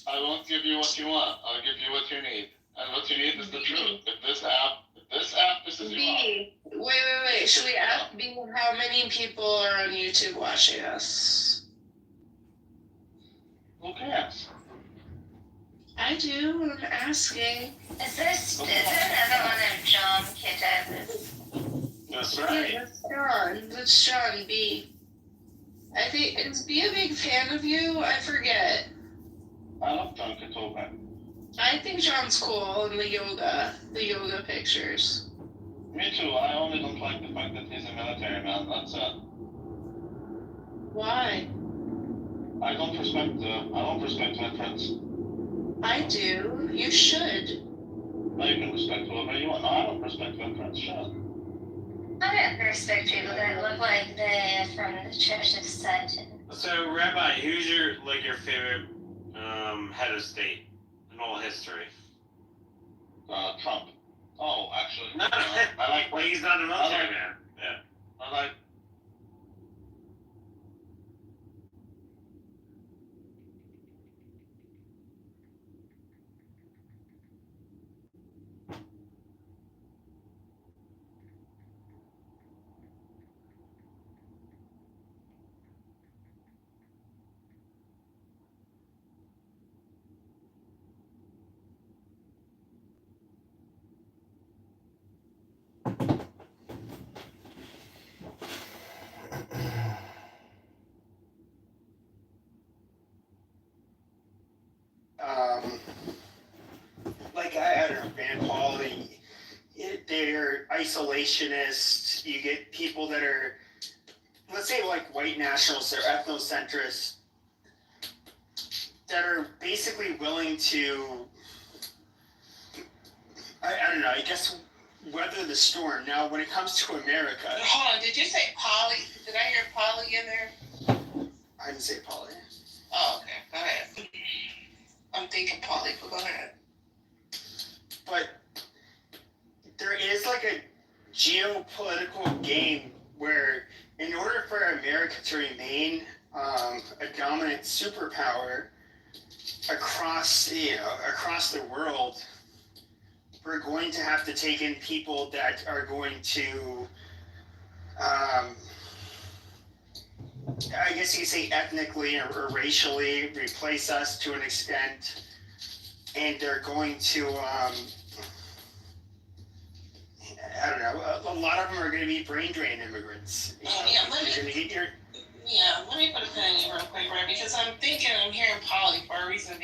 I won't give you what you want. I'll give you what you need. And what you need is the truth. If this app pisses you off. Wait. Should we ask B how many people are on YouTube watching us? Who cares? I do. I'm asking. Is there another one of John Kitover? That's right. Yeah, that's John. That's John B. I think, is B a big fan of you? I forget. I love John Kitover. I think John's cool in the yoga pictures. Me too. I only don't like the fact that he's a military man. That's it. Why? I don't respect veterans. I do. You should. No, you can respect whoever you want. No, I don't respect veterans. Shut. I don't respect people that look like they're from the Church of Satan. So, Rabbi, who's your favorite head of state in all history? Trump. Oh, actually, No, I like. Well, he's not a military man. Yeah. I like. Like I don't know, Van Paul, they're isolationists. You get people that are, let's say, like white nationalists or ethnocentrists that are basically willing to, I don't know, I guess, weather the storm. Now, when it comes to America... Hold on, did you say poly? Did I hear poly in there? I didn't say poly. Oh, okay, go ahead. I'm thinking poly, but go ahead. But there is like a geopolitical game where in order for America to remain a dominant superpower across the world, we're going to have to take in people that are going to, I guess you could say ethnically or racially replace us to an extent, and they're going to, I don't know. A lot of them are going to be brain drain immigrants. You know, Yeah, let you're going to get your. me put a pin in you real quick, right? Because I'm hearing Polly for a reason.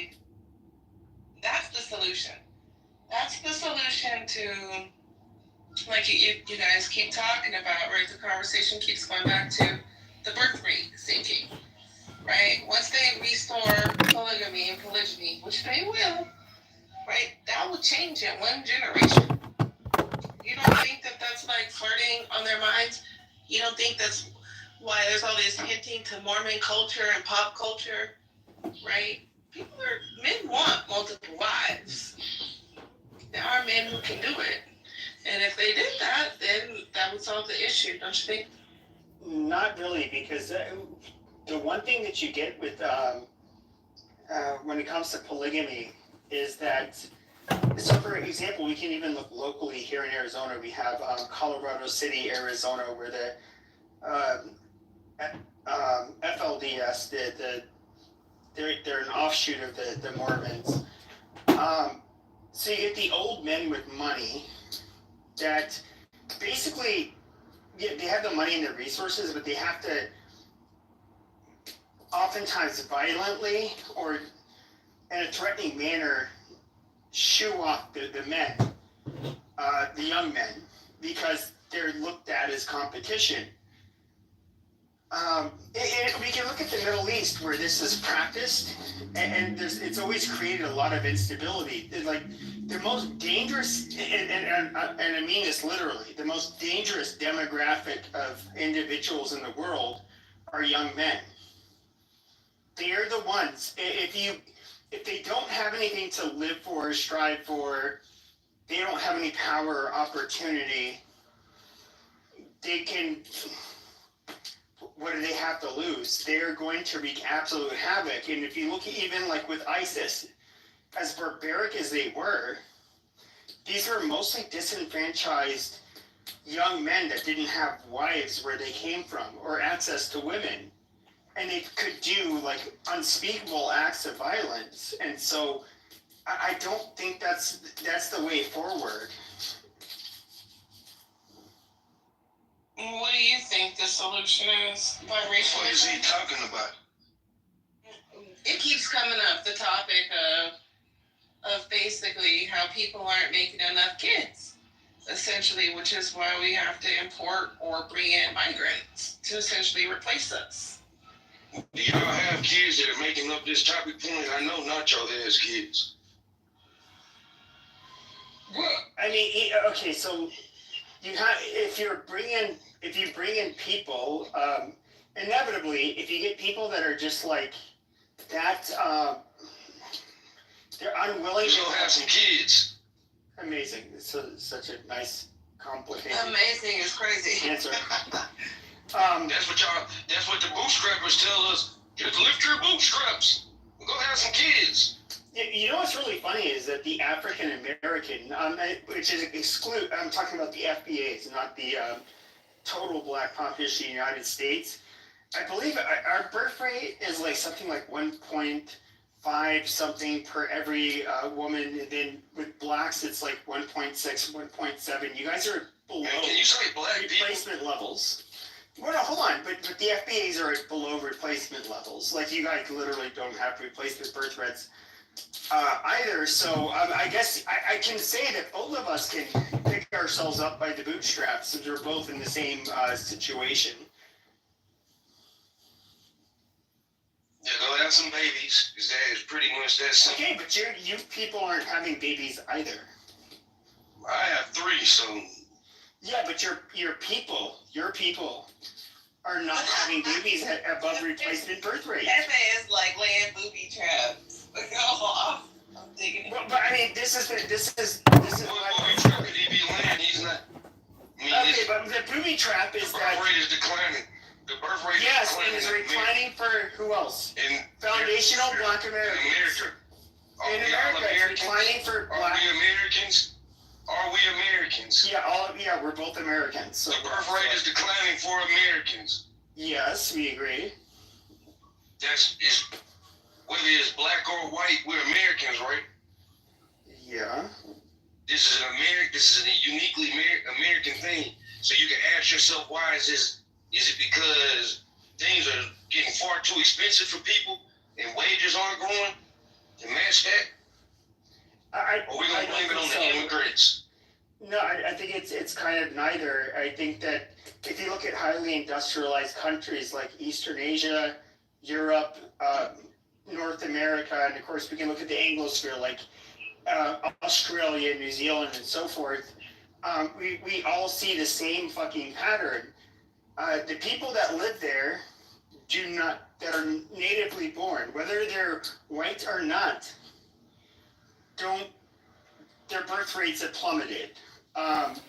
That's the solution. That's the solution to, like you guys keep talking about, right? The conversation keeps going back to the birth rate sinking, right? Once they restore polygamy and polygyny, which they will, right? That will change in one generation. You don't think that that's like flirting on their minds? You don't think that's why there's all this hinting to Mormon culture and pop culture, right? Men want multiple wives. There are men who can do it. And if they did that, then that would solve the issue, don't you think? Not really, because the one thing that you get with when it comes to polygamy is that, so for example, we can even look locally here in Arizona. We have Colorado City, Arizona, where the FLDS, they're an offshoot of the Mormons. So you get the old men with money that basically, yeah, they have the money and the resources, but they have to oftentimes violently or in a threatening manner shoo off the men, the young men, because they're looked at as competition. We can look at the Middle East where this is practiced, and it's always created a lot of instability. Like the most dangerous, and I mean this literally, the most dangerous demographic of individuals in the world are young men. They're the ones. If they don't have anything to live for, strive for, they don't have any power or opportunity, they can. What do they have to lose? They're going to wreak absolute havoc. And if you look at even like with ISIS, as barbaric as they were, these were mostly disenfranchised young men that didn't have wives where they came from or access to women. And they could do like unspeakable acts of violence. And so I don't think that's the way forward. What do you think the solution is? Biracial? What is he talking about? It keeps coming up, the topic of basically how people aren't making enough kids, essentially, which is why we have to import or bring in migrants to essentially replace us. Do y'all have kids that are making up this topic point? I know Nacho has kids. Well, I mean, okay, so you have if you bring in people, inevitably, if you get people that are just like that, they're unwilling to have some kids. Amazing. It's such a nice, complicated. Amazing is crazy. Answer. That's what the bootstrappers tell us. Just lift your bootstraps. Go have some kids. You know what's really funny is that the African American, which is I'm talking about the FBAs, not the total black population of the United States. I believe our birth rate is like something like 1.5 something per every woman, and then with blacks it's like 1.6, 1.7. You guys are below can you say black replacement levels. Well, no, hold on, but the FBAs are below replacement levels. Like you guys literally don't have replacement birth rates either. So I guess I can say that both of us can pick ourselves up by the bootstraps since we're both in the same situation. Yeah, go have some babies, because that is pretty much that simple. Okay, but you people aren't having babies either. I have 3, so... Yeah, but your people are not having babies at above replacement birth rate. Pepe is like laying booby traps. Go off. I'm digging it. But I mean, this is. What booby trap could he be laying? He's not... Okay, but the booby trap is the that... birth rate is declining. The birth rate yes, is declining. Yes, and is declining for who else? Foundational Black Americans. In America, it's declining for Black... Are we Americans? Are we Americans? Yeah, we're both Americans. So the birth rate is declining for Americans. Yes, we agree. Whether it's black or white, we're Americans, right? Yeah. This is a uniquely American thing. So you can ask yourself, why is this? Is it because things are getting far too expensive for people and wages aren't growing to match that? Or we gonna blame it on the immigrants? No, I think it's kind of neither. I think that if you look at highly industrialized countries like Eastern Asia, Europe, North America, and of course we can look at the Anglosphere like Australia, New Zealand, and so forth. We all see the same fucking pattern. The people that live there that are natively born, whether they're white or not, their birth rates have plummeted. And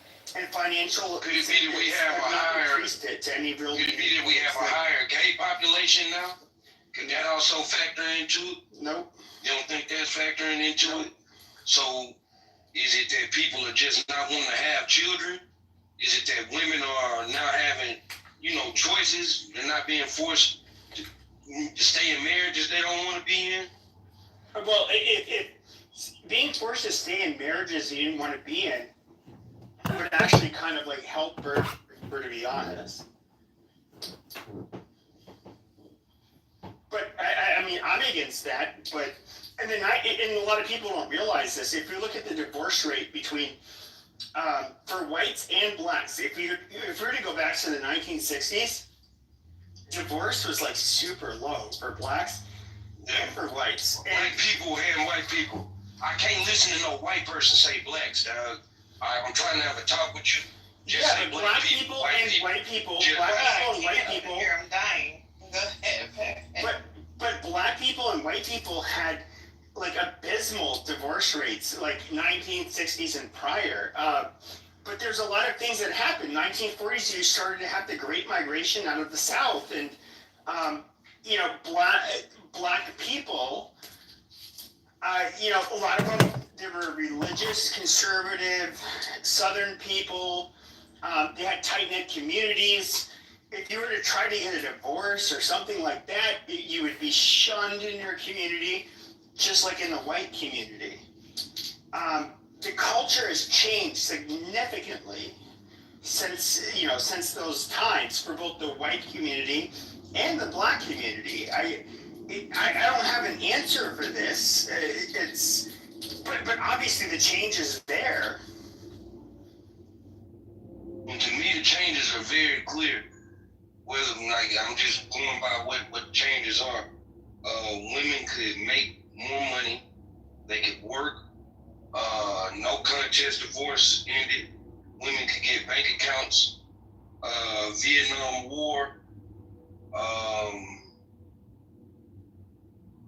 financial could it be that we have increased it to any real. Could it be that we have a higher gay population now? Could that also factor into it? Nope. You don't think that's factoring into it? So is it that people are just not wanting to have children? Is it that women are not having, choices? They're not being forced to stay in marriages they don't want to be in? Well, if being forced to stay in marriages you didn't want to be in would actually kind of like help her, to be honest. But I mean, I'm against that. But and a lot of people don't realize this. If you look at the divorce rate between for whites and blacks, if we were to go back to the 1960s, divorce was like super low for blacks and for whites. Black people and white people. I can't listen to no white person say blacks, dog. I'm trying to have a talk with you. Just say black people and white people. Black people and white people. I'm dying. Go ahead. But black people and white people had like abysmal divorce rates, like 1960s and prior. But there's a lot of things that happened. 1940s, you started to have the Great Migration out of the South, and black people. A lot of them, they were religious, conservative, Southern people. They had tight-knit communities. If you were to try to get a divorce or something like that, you would be shunned in your community, just like in the white community. The culture has changed significantly since those times for both the white community and the black community. I don't have an answer for this. But obviously the change is there. And to me, the changes are very clear. Whether I'm just going by what changes are. Women could make more money. They could work. No contest divorce ended. Women could get bank accounts. Vietnam War.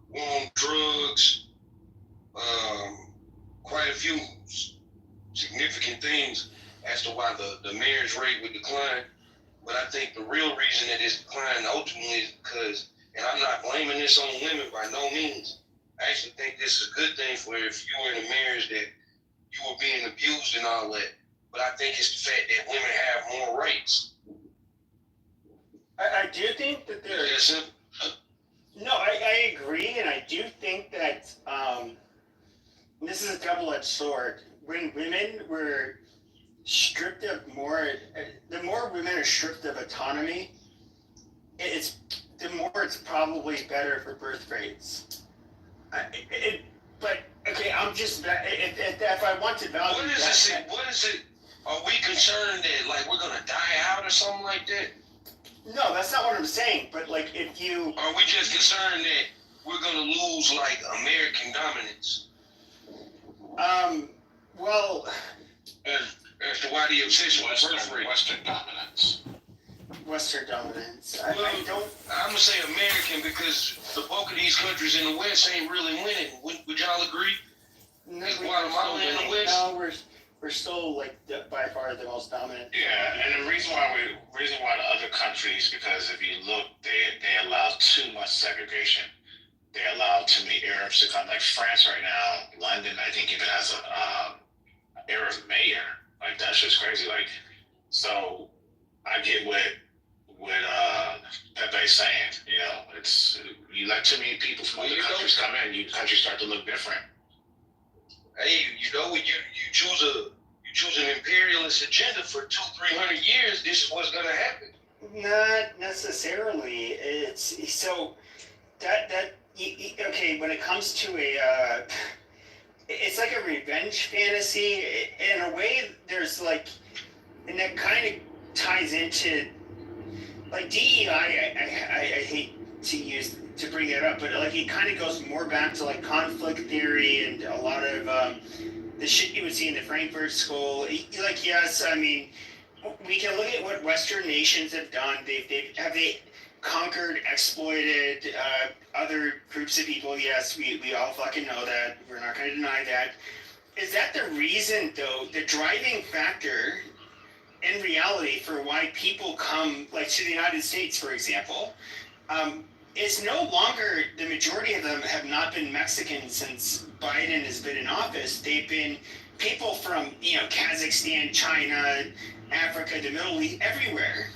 War on drugs. Quite a few significant things as to why the marriage rate would decline. But I think the real reason that it's declined ultimately is because, and I'm not blaming this on women by no means. I actually think this is a good thing for if you were in a marriage that you were being abused and all that. But I think it's the fact that women have more rights. I do think that there's. No, I agree, and I do think that this is a double-edged sword. When women were stripped of the more women are stripped of autonomy, the more it's probably better for birth rates. But okay, I'm just if I want to value what is it? Are we concerned that we're gonna die out or something like that? No, that's not what I'm saying. But if you are we just concerned that we're gonna lose American dominance? Well, as to why the obsession with birth rate. Western dominance. I'm gonna say American because the bulk of these countries in the West ain't really winning. Would y'all agree? No, Guatemala in the West? No, we're still by far the most dominant. Yeah, and the reason why the other countries, because if you look, they allow too much segregation. They allow too many Arabs to come. Like France right now, London, I think even has a Arab mayor. That's just crazy. So I get what Pepe's saying. It's you let too many people from other countries come in, countries start to look different. Hey, you know, when you choose an imperialist agenda for 200-300 years, this is what's gonna happen. Not necessarily. It's so that okay. When it comes to it's like a revenge fantasy in a way. There's like, and that kind of ties into like DEI. I hate to bring that up, but like it kind of goes more back to like conflict theory and a lot of the shit you would see in the Frankfurt School. Like, yes, I mean, we can look at what Western nations have done. They conquered, exploited other groups of people? Yes, we all fucking know that. We're not going to deny that. Is that the reason, though, the driving factor in reality for why people come, like to the United States, for example, is no longer, the majority of them have not been Mexican since Biden has been in office. They've been people from, Kazakhstan, China, Africa, the Middle East, everywhere.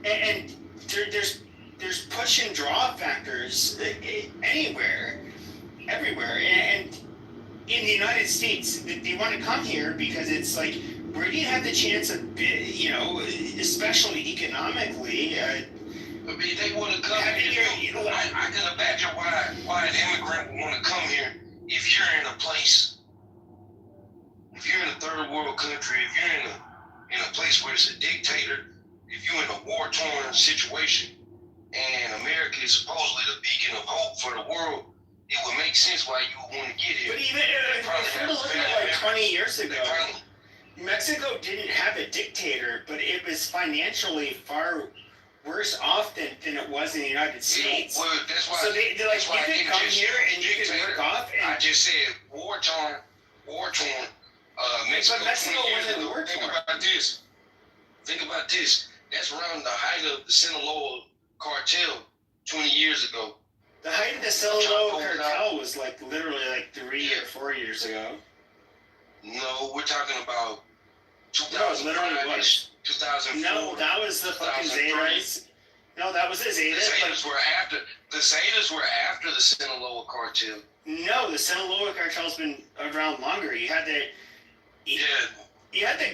And there's push and draw factors anywhere, everywhere. And in the United States, they want to come here because it's like, where do you have the chance of, especially economically, I mean, they want to come here. I can imagine why an immigrant would want to come here if you're in a place, if you're in a third world country, if you're in a place where it's a dictator, if you're in a war-torn situation, and America is supposedly the beacon of hope for the world, it would make sense why you would want to get here. But even if you look at like 20 years ago, Mexico didn't have a dictator, but it was financially far worse off than it was in the United States. Well, that's why. So they're like, you can come here and you can work off. And I just said war-torn. Mexico. But Mexico wasn't war-torn. Think about this. That's around the height of the Sinaloa cartel 20 years ago. The height of the Sinaloa cartel was like literally like 3 or 4 years ago. No, we're talking about 2005. No, it literally was. 2004. No, that was the fucking Zetas. No, that was the Zetas. The Zetas were after the Sinaloa cartel. No, the Sinaloa cartel's been around longer. You had the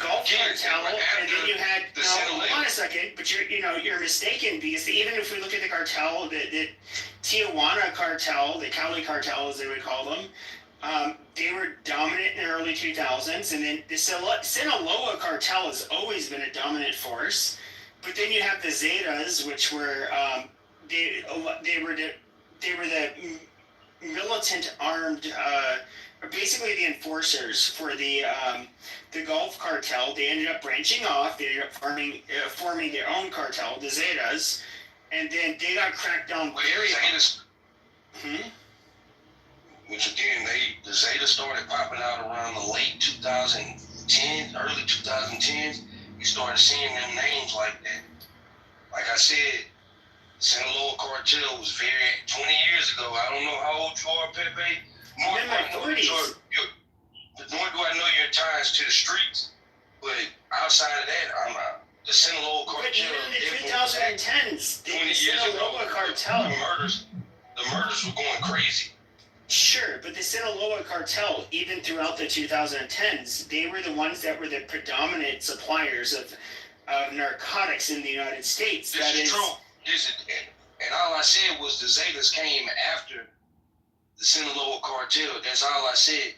Gulf cartel, and then you had. Hold on a second, but you're mistaken, because even if we look at the cartel, the Tijuana cartel, the Cali cartel as they would call them, they were dominant in the early 2000s, and then the Sinaloa cartel has always been a dominant force. But then you have the Zetas, which were they were the militant armed, basically the enforcers for the Gulf cartel. They ended up branching off. They ended up forming their own cartel, the Zetas, and then they got cracked down very hard. Which again, the Zetas started popping out around the late 2010s, early 2010s. You started seeing them names like that. Like I said, Sinaloa cartel was 20 years ago. I don't know how old you are, Pepe. Nor do I know your ties to the streets. But outside of that, the Sinaloa cartel. But even in the 2010s, the Sinaloa cartel. The murders were going crazy. Sure, but the Sinaloa cartel, even throughout the 2010s, they were the ones that were the predominant suppliers of narcotics in the United States. This is true. And all I said was the Zetas came after the Sinaloa cartel. That's all I said.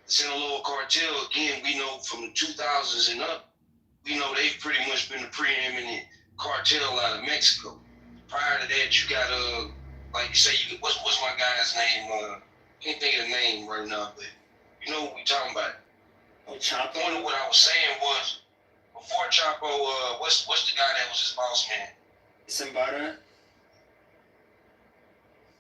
The Sinaloa cartel, again, we know from the 2000s and up, we know they've pretty much been the preeminent cartel out of Mexico. Prior to that, you got like you say, what's my guy's name? Can't think of the name right now, but you know what we talking about. Chapo. One of what I was saying was, before Chapo, what's the guy that was his boss man? Zambada.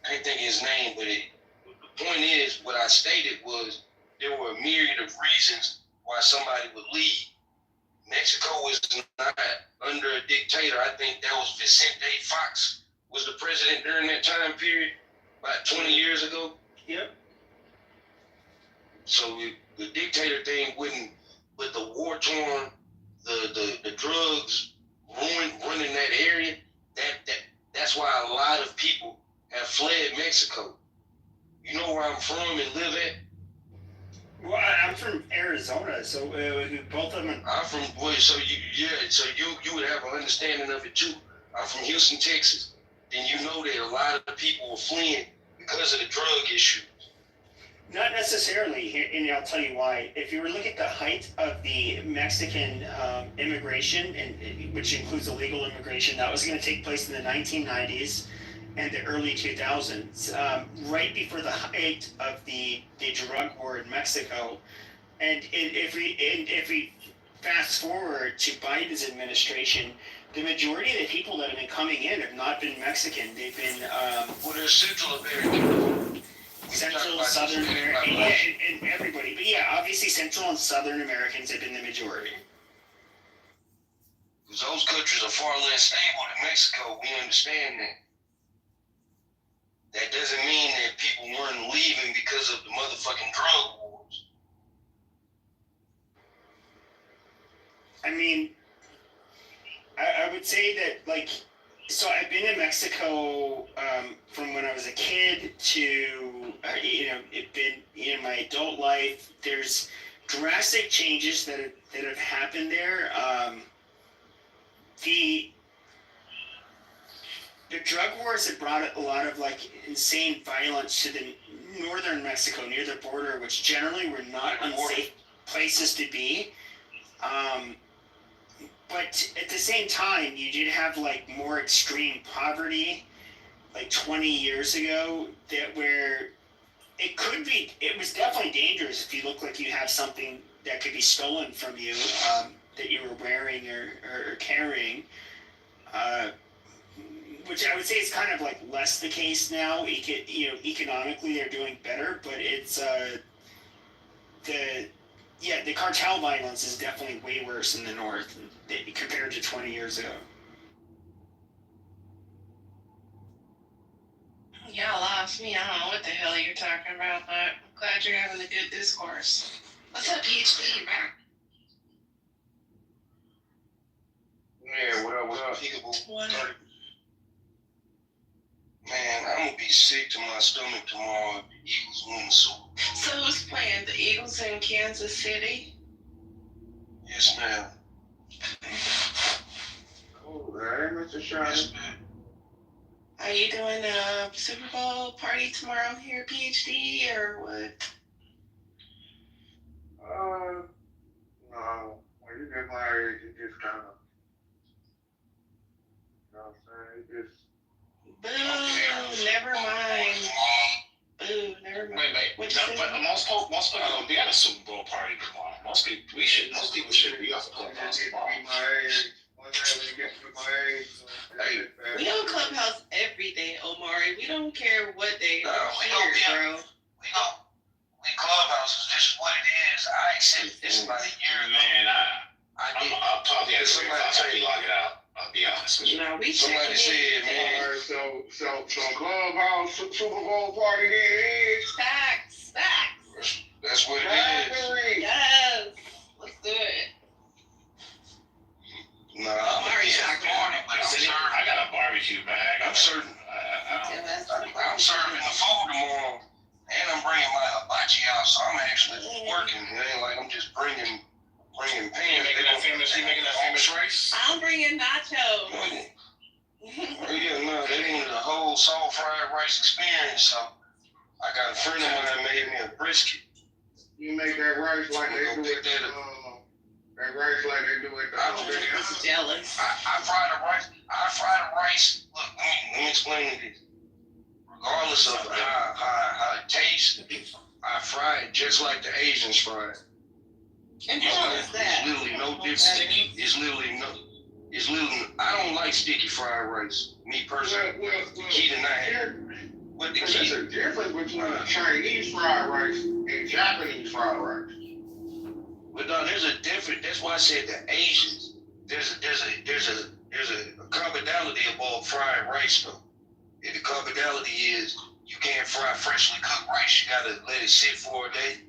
I can't think of his name, but the point is, what I stated was, there were a myriad of reasons why somebody would leave. Mexico was not under a dictator. I think that was Vicente Fox was the president during that time period, about 20 years ago. Yep. So the dictator thing wouldn't, with the war-torn, the drugs running that area, that's why a lot of people have fled Mexico. You know where I'm from and live at? Well, I'm from Arizona, so both of them. I'm from so you would have an understanding of it too. I'm from Houston, Texas. Then you know that a lot of people were fleeing because of the drug issue. Not necessarily, and I'll tell you why. If you were looking at the height of the Mexican immigration, and which includes illegal immigration, that was going to take place in the 1990s and the early 2000s, right before the height of the drug war in Mexico. And if we fast forward to Biden's administration, the majority of the people that have been coming in have not been Mexican. They've been well, they're Central American. Central, Southern American, and everybody. But yeah, obviously Central and Southern Americans have been the majority. Because those countries are far less stable than Mexico, we understand that. That doesn't mean that people weren't leaving because of the motherfucking drug wars. I mean, I would say that, like, so I've been in Mexico from when I was a kid to, it's been in my adult life. There's drastic changes that have happened there. The drug wars have brought a lot of, like, insane violence to the northern Mexico near the border, which generally were not unsafe places to be. But at the same time, you did have, like, more extreme poverty, like 20 years ago, where it was definitely dangerous if you look like you have something that could be stolen from you, that you were wearing or carrying, which I would say is kind of, like, less the case now. Economically they're doing better, but it's, the cartel violence is definitely way worse in the north compared to 20 years ago. Y'all lost me. I don't know what the hell you're talking about, but I'm glad you're having a good discourse. What's up, PhD, man? Yeah, what up, Peekaboo? What? Man, I'm gonna be sick to my stomach tomorrow if the Eagles win the Super Bowl. So who's playing? The Eagles in Kansas City? Yes, ma'am. Oh, hey, Mr. Shine. Yes, ma'am. Are you doing a Super Bowl party tomorrow here, PhD, or what? No. When you get married, you just kind of, you know what I'm saying? You just. Boo, never mind. Boo, never mind. Wait. But most people don't be at a Super Bowl party tomorrow. Most people should be off the Clubhouse tomorrow. We on Clubhouse every day, Omari. We don't care what day. No, we don't be bro. We Clubhouse is just what it is. I accept this about a year ago. Man, I'll probably at 3 o'clock I'll be logging out. I'll be honest with you. No, we Somebody said, man. Alright, so Clubhouse Super Bowl party there is. Facts. That's what it is. Yes. Let's do it. Nah, I got a barbecue bag. I'm certain. I'm serving the food tomorrow, and I'm bringing my hibachi out, so I'm actually working. It ain't like I'm just bringing pans. You making that famous rice? I'm bringing nachos. Yeah, no, they need a whole salt fried rice experience. So I got a friend of mine made me a brisket. You make that rice like they do it. That rice like they do it. I'm jealous. I fry the rice. Look, let me explain this. Regardless of how it tastes, I fry it just like the Asians fry it. And how is that? It's literally no different. It's literally. I don't like sticky fried rice. Me personally. The key to not having. What the key? There's a difference between Chinese fried rice and Japanese fried rice. But no, there's a difference. That's why I said the Asians. There's a commonality about fried rice though. And the commonality is you can't fry freshly cooked rice. You gotta let it sit for a day.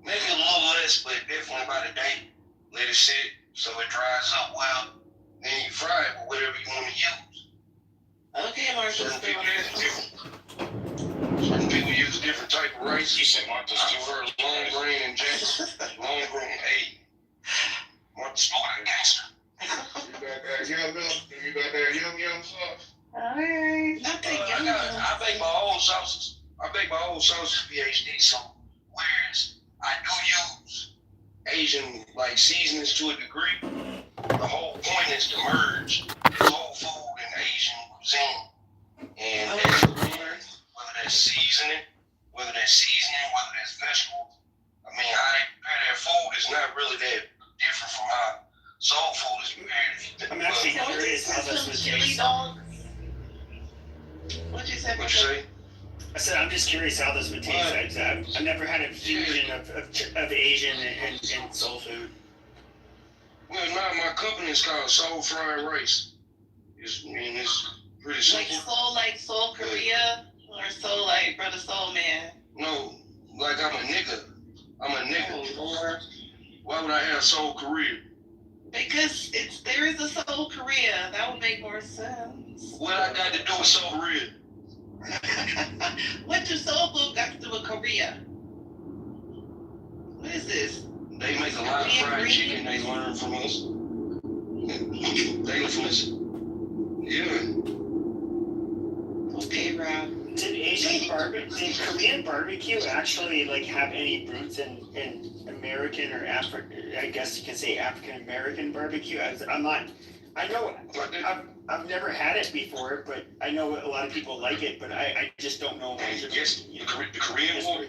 Maybe a little less, but definitely about a day. Let it sit so it dries up well. Then you fry it with whatever you want to use. Okay, Marshall. Certain people use different type of rice. You said Martha's I prefer long grain and Jackson, long grown A. Martin Smart, gangster. You got that yum yum? You got that yum sauce? Alright, not that young. I bake my own sauces. PhD. So whereas I do use Asian like seasonings to a degree, the whole point is to merge soul food and Asian cuisine. And whether that's seasoning, whether that's vegetables, I mean, how they prepare their food is not really that different from how soul food is prepared. I'm actually curious how this would taste. What'd you say? What you say? I said I'm just curious how this would taste. I've never had a fusion of Asian and soul food. Well, now my company is called Soul Fried Rice. It's pretty simple. Like Soul Korea, or Soul like Brother Soul Man? No, like I'm a nigga. Oh, Lord. Why would I have Soul Korea? Because there is a Soul Korea. That would make more sense. What I got to do with Soul Korea? What does soul food got to do with Korea? What is this? They make a lot of fried chicken. They learn from us. They from us. Yeah. Okay, Rob. Did Korean barbecue actually like have any roots in American or I guess you can say African American barbecue? I've never had it before, but I know a lot of people like it, but I just don't know much of it. The Korean War,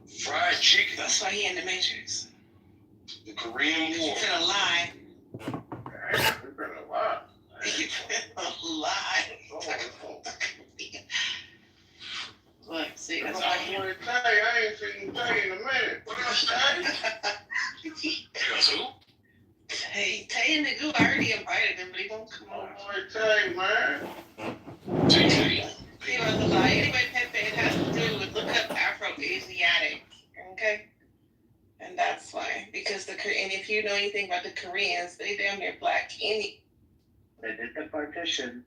fried chicken. That's why he in the Matrix. The Korean War. He's gonna lie. We're gonna lie. He's gonna lie. Look, see, that's why he... I ain't seen Tay in a minute. What else, Tay? Who? Tay and the Goo, I already invited him, but he won't come over. Boy, Tay, man. Tay. He was a lie. Anyway, Pepe, it has to do with look up Afro-Asiatic, okay? And that's why, because and if you know anything about the Koreans, they damn near black. They did the partition.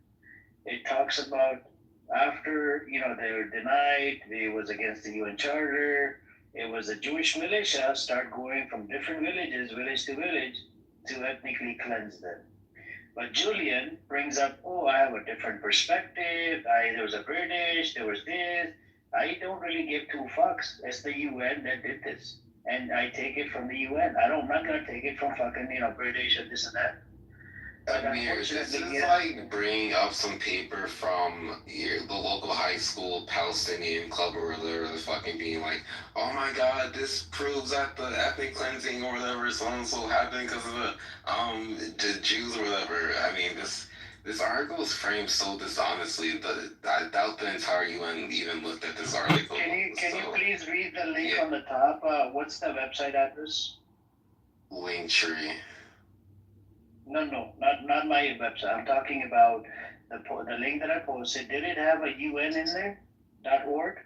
It talks about after, they were denied, it was against the UN Charter, it was a Jewish militia start going from different villages, village to village, to ethnically cleanse them. But Julian brings up, I have a different perspective, there was a British, there was this, I don't really give two fucks, it's the UN that did this. And I take it from the UN, I'm not gonna take it from fucking, British and this and that. Amir, this is like bringing up some paper from the local high school Palestinian club or whatever, fucking being like, oh my god, this proves that the ethnic cleansing or whatever so and so happened because of the Jews or whatever. I mean, this article is framed so dishonestly that I doubt the entire UN even looked at this article. Can you please read the link on the top? What's the website address? Linktree. No, not my website. I'm talking about the link that I posted. Did it have a UN in there? .org?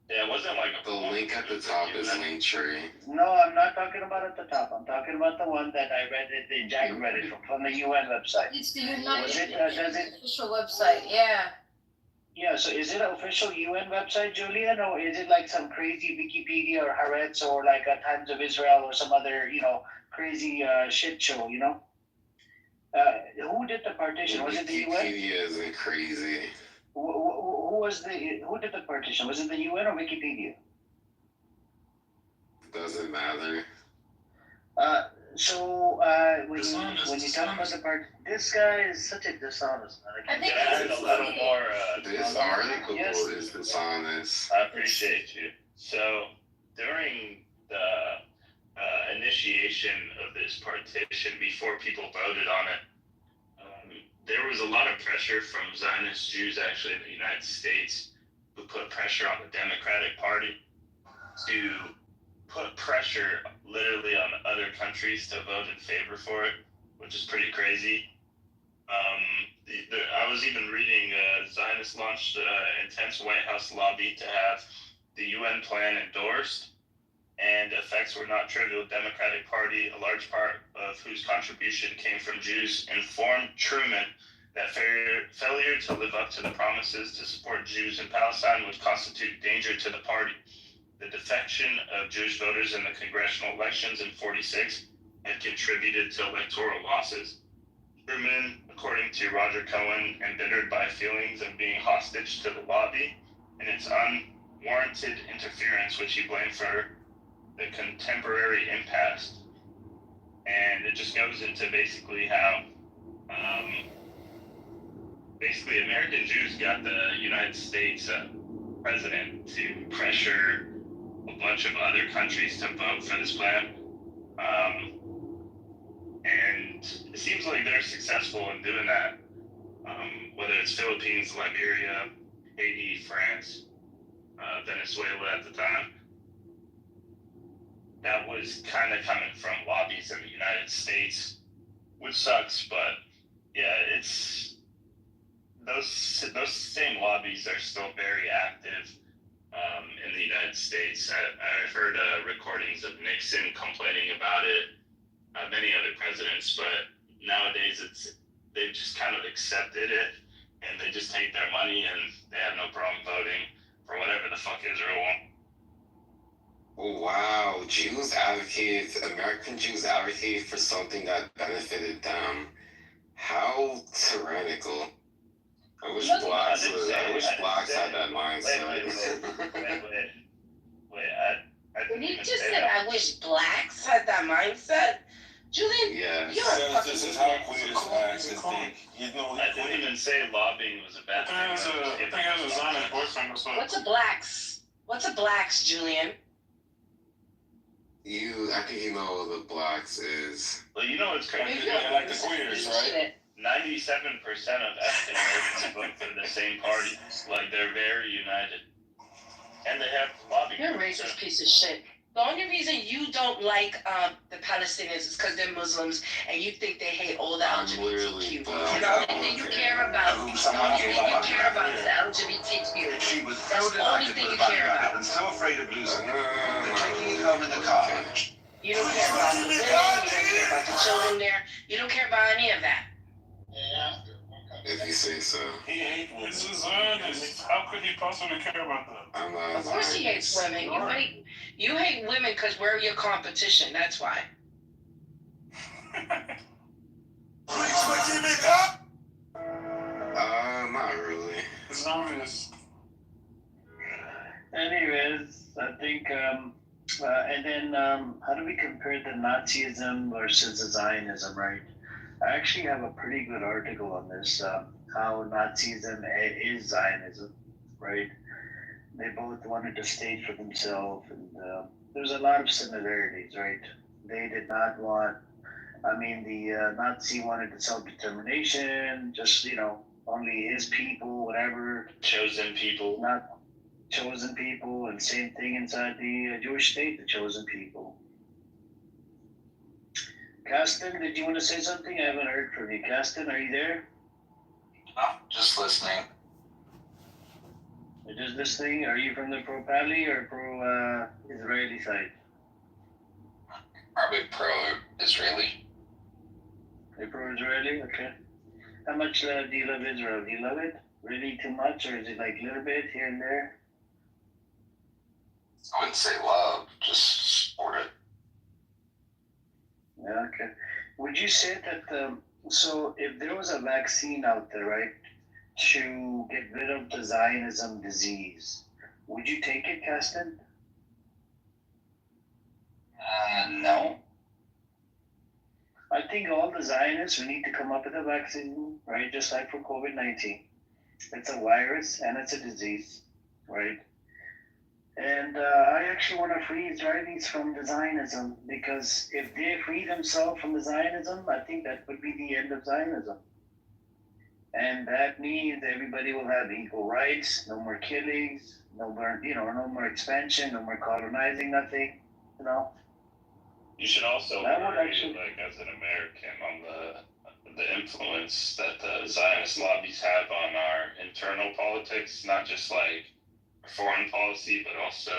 Yeah, it wasn't like the link at the top is Linktree. No, I'm not talking about at the top. I'm talking about the one that I read it. Jack read it from the UN website. It's the United Nations official website. Yeah. Yeah. So is it an official UN website, Julian, or is it like some crazy Wikipedia or Haaretz or like Times of Israel or some other crazy shit show? Who did the partition? Was it the UN? Wikipedia isn't crazy. Who did the partition? Was it the UN or Wikipedia? Doesn't matter. When you talk about the part, this guy is such a dishonest man. I think a little more. This article is dishonest. I appreciate you. So during the initiation of this partition, before people voted on it, there was a lot of pressure from Zionist Jews actually in the United States who put pressure on the Democratic Party to put pressure literally on other countries to vote in favor for it, which is pretty crazy. I was even reading Zionists launched an intense White House lobby to have the UN plan endorsed, and effects were not trivial. Democratic Party, a large part of whose contribution came from Jews, informed Truman that failure to live up to the promises to support Jews in Palestine would constitute danger to the party. The defection of Jewish voters in the congressional elections in '46 had contributed to electoral losses. Truman, according to Roger Cohen, embittered by feelings of being hostage to the lobby and its unwarranted interference, which he blamed for the contemporary impasse. And it just goes into basically how basically American Jews got the United States president to pressure a bunch of other countries to vote for this plan. And it seems like they're successful in doing that, whether it's Philippines, Liberia, Haiti, France, Venezuela at the time. That was kind of coming from lobbies in the United States, which sucks, but yeah, it's those same lobbies are still very active in the United States. I've heard recordings of Nixon complaining about it, many other presidents, but nowadays they've just kind of accepted it, and they just take their money and they have no problem voting for whatever the fuck Israel wants. Oh, wow, American Jews advocated for something that benefited them. How tyrannical. I wish blacks had that mindset. When you just said, I wish blacks had that mindset, Julian, yes. you're a fucking This is how queers acts and think. You know, I didn't even say lobbying was a bad thing. I think it was a Zionist boyfriend or something. What's a blacks, Julian? I think you know the blacks is. Well, you know it's crazy. They like the queers, right? 97% of African Americans vote for the same party. Like, they're very united. And they have lobby. You're a racist piece of shit. The only reason you don't like the Palestinians is because they're Muslims and you think they hate all the LGBTQ. And the only thing you care about is the LGBTQ. She was That's the only thing you care about. and so afraid of losing it, they're taking it home in the car. You don't care about the women, you don't care about the children there, you don't care about any of that. If you say so. He hates women. This is Zionist. How could he possibly care about that? I'm not. Of course he hates women. You hate women because we're your competition. That's why. Not really. Zionist. Anyways, I think, and then how do we compare the Nazism versus the Zionism, right? I actually have a pretty good article on this, how Nazism is Zionism, right? They both wanted to state for themselves, and there's a lot of similarities, right? They did not want, the Nazi wanted the self-determination, just, only his people, whatever. Chosen people. Not chosen people, and same thing inside the Jewish state, the chosen people. Caston, did you want to say something? I haven't heard from you. Caston, are you there? Just listening. You're just listening? Are you from the pro-Pali or pro-Israeli side? Probably pro-Israeli. You're pro-Israeli? Okay. How much do you love Israel? Do you love it? Really too much, or is it like a little bit here and there? I wouldn't say love, just support it. Yeah, okay. Would you say that, so if there was a vaccine out there, right, to get rid of the Zionism disease, would you take it, Caston? No. I think all the Zionists, we need to come up with a vaccine, right, just like for COVID-19. It's a virus and it's a disease, right? And I actually want to free Israelis from the Zionism, because if they free themselves from the Zionism, I think that would be the end of Zionism. And that means everybody will have equal rights, no more killings, no more, no more expansion, no more colonizing, nothing, You should also That would worry, actually- like, as an American, on the influence that the Zionist lobbies have on our internal politics, not just like foreign policy, but also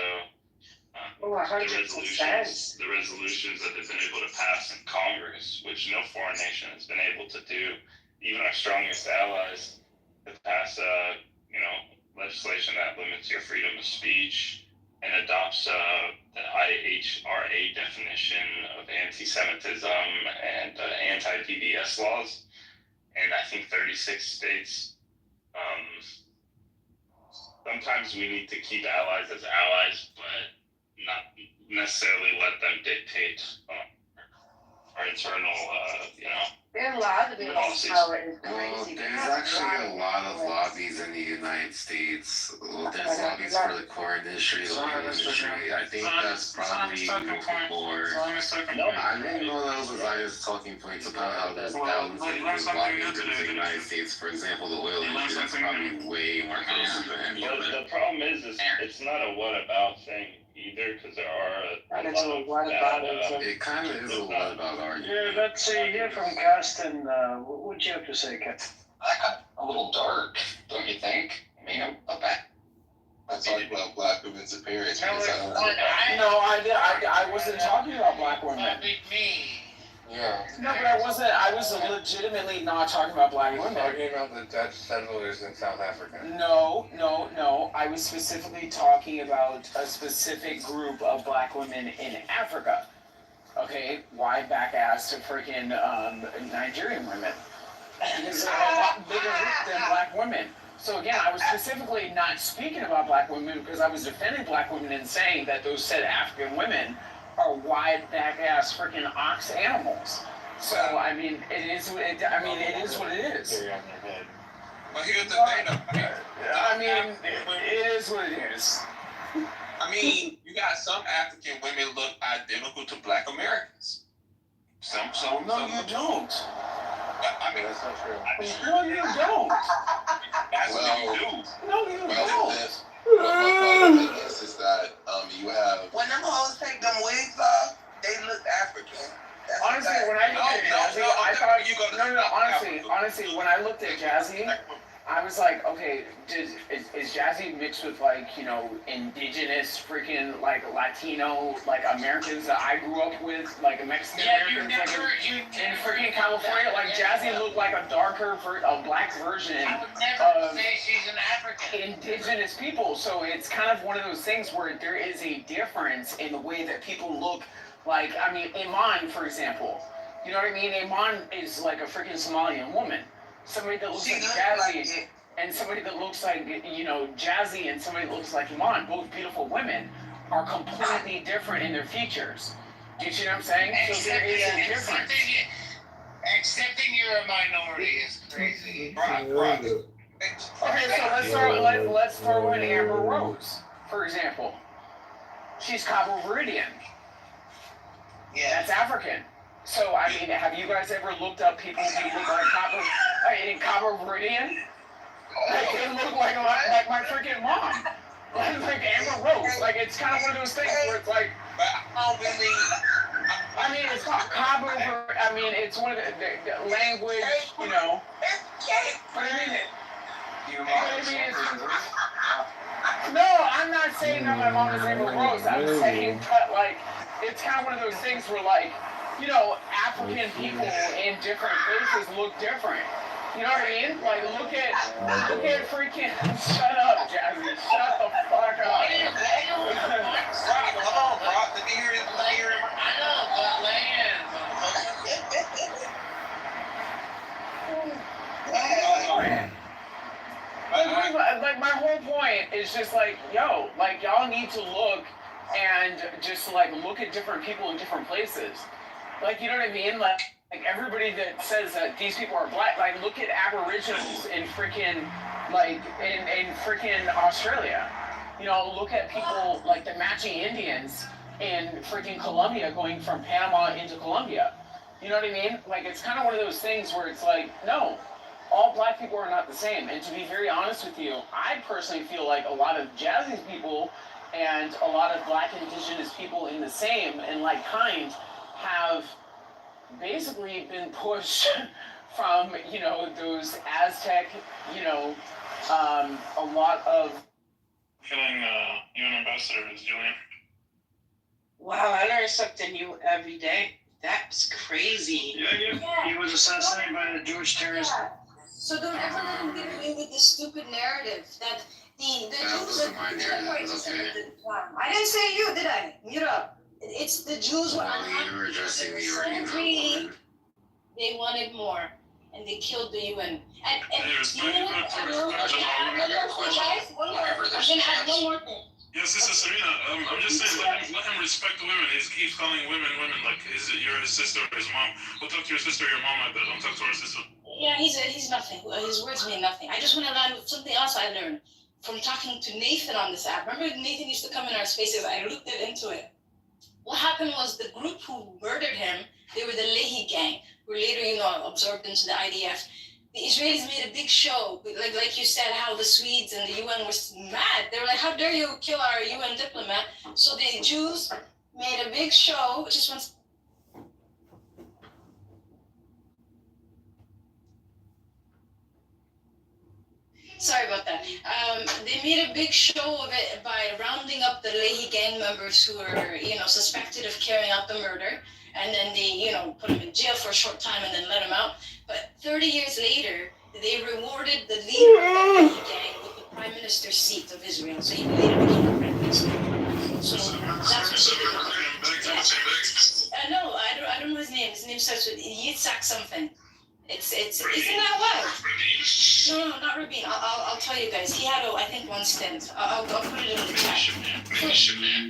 the 100%. resolutions that they've been able to pass in Congress, which no foreign nation has been able to do. even our strongest allies to pass, legislation that limits your freedom of speech and adopts the IHRA definition of anti-Semitism and anti-BDS laws. And I think 36 states. Sometimes we need to keep allies as allies, but not necessarily let them dictate our internal, There's a lot of it. policies. How it is Well, crazy. there's actually a lot of lobbies in the United States. Well, there's lobbies for the core industry, the oil industry. I think that's probably more. I didn't know that was a Zionist talking points about how there's thousands of lobbying groups in the United States. For example, the oil industry is probably way more close than any But other. the problem is it's not a what about thing either, because there are And it's a what about it. It kind of is a what about argument. Yeah, let's see here from Gaston. What would you have to say, Ken? A little dark, don't you think? I mean, I talk about black women's appearance because I don't know. No, I wasn't talking about black women. Yeah. No, but I wasn't. I was legitimately not talking about black women. Talking about the Dutch settlers in South Africa. No. I was specifically talking about a specific group of black women in Africa. Okay, why back ass to freaking Nigerian women? Because they're a lot bigger group than black women. So again, I was specifically not speaking about black women because I was defending black women and saying that those said African women are wide back ass freaking ox animals. So I mean, it is what it is. But here's the thing, I mean, it is what it is. I mean, you got some African women look identical to Black Americans. No, you don't. I mean, that's not true. No, you don't. That's what you do. No, you don't. My thing is that you have. When them hoes take them wigs off, they look African. That's Honestly, when I looked at Jazzy, I thought honestly, when I looked at Jazzy, I was like, okay, is Jazzy mixed with indigenous freaking Latino Americans that I grew up with, Mexican Americans in freaking California? Like Jazzy looked like a black version of say she's an African. indigenous people. So it's kind of one of those things where there is a difference in the way that people look. Like, I mean, Iman, for example. You know what I mean? Iman is like a freaking Somalian woman. Somebody that looks like Jazzy, and somebody that looks like, Jazzy, and somebody that looks like Iman, both beautiful women, are completely different in their features. Do you see what I'm saying? So there is a difference. Accepting you're a minority is crazy. Okay, so let's throw in Amber Rose, for example. She's Cabo Verdean. Yeah. That's African. So, I mean, have you guys ever looked up people who look like Cabo Verdean? They look like my freaking mom. Like Amber Rose. Like, it's kind of one of those things where it's like, I mean, it's called Cabo Verde. I mean, it's one of the language, But I mean, no, I'm not saying that my mom is Amber Rose. I'm saying that, it's kind of one of those things where, African people in different places look different. You know what I mean? Like, look at freaking. Shut up, Jazzy. Shut the fuck up. Come on, bro. Let me hear it. I know, but land. Like, my whole point is just y'all need to look and just look at different people in different places. You know what I mean? Like everybody that says that these people are black, look at Aboriginals in freaking in freaking Australia. Look at people like the Matching Indians in freaking Colombia going from Panama into Colombia. You know what I mean? It's kind of one of those things where it's no, all black people are not the same. And to be very honest with you, I personally feel like a lot of Jazzy's people and a lot of black indigenous people in the same and kind have basically been pushed from, those Aztec, a lot of... Feeling UN ambassador is Julian. Wow, I learn something new every day. That's crazy. He was assassinated by the Jewish terrorists. Yeah. So don't ever let him get away with this stupid narrative that the That Jews wasn't are my narrative, okay. I didn't say you, did I? Mute up. It's the Jews were Well, you were addressing the Oregon woman. They wanted more, and they killed the UN. And Hey, you know what? respect, I'm gonna add one more thing. Yes, Sister Serena, I'm just saying, let him respect women. He keeps calling women, like you're his sister or his mom. Go talk to your sister or your mom like that. Don't talk to our sister. Yeah, he's nothing. His words mean nothing. I just want to learn something else I learned from talking to Nathan on this app. Remember Nathan used to come in our spaces? I looked into it. What happened was the group who murdered him, they were the Lehi gang, who were later, absorbed into the IDF. The Israelis made a big show, like you said, how the Swedes and the UN were mad. They were like, how dare you kill our UN diplomat? So the Jews made a big show, just once. Sorry about that. They made a big show of it by rounding up the Lehi gang members who were, suspected of carrying out the murder. And then they, put them in jail for a short time and then let them out. But 30 years later, they rewarded the leader of the Lehi gang with the prime minister's seat of Israel. So he later became the prime minister. So that's what no, I don't know his name. His name starts with Yitzhak something. Isn't that what? No, not Rabin. I'll tell you guys. He had, I think, one stint. I'll put it in the chat.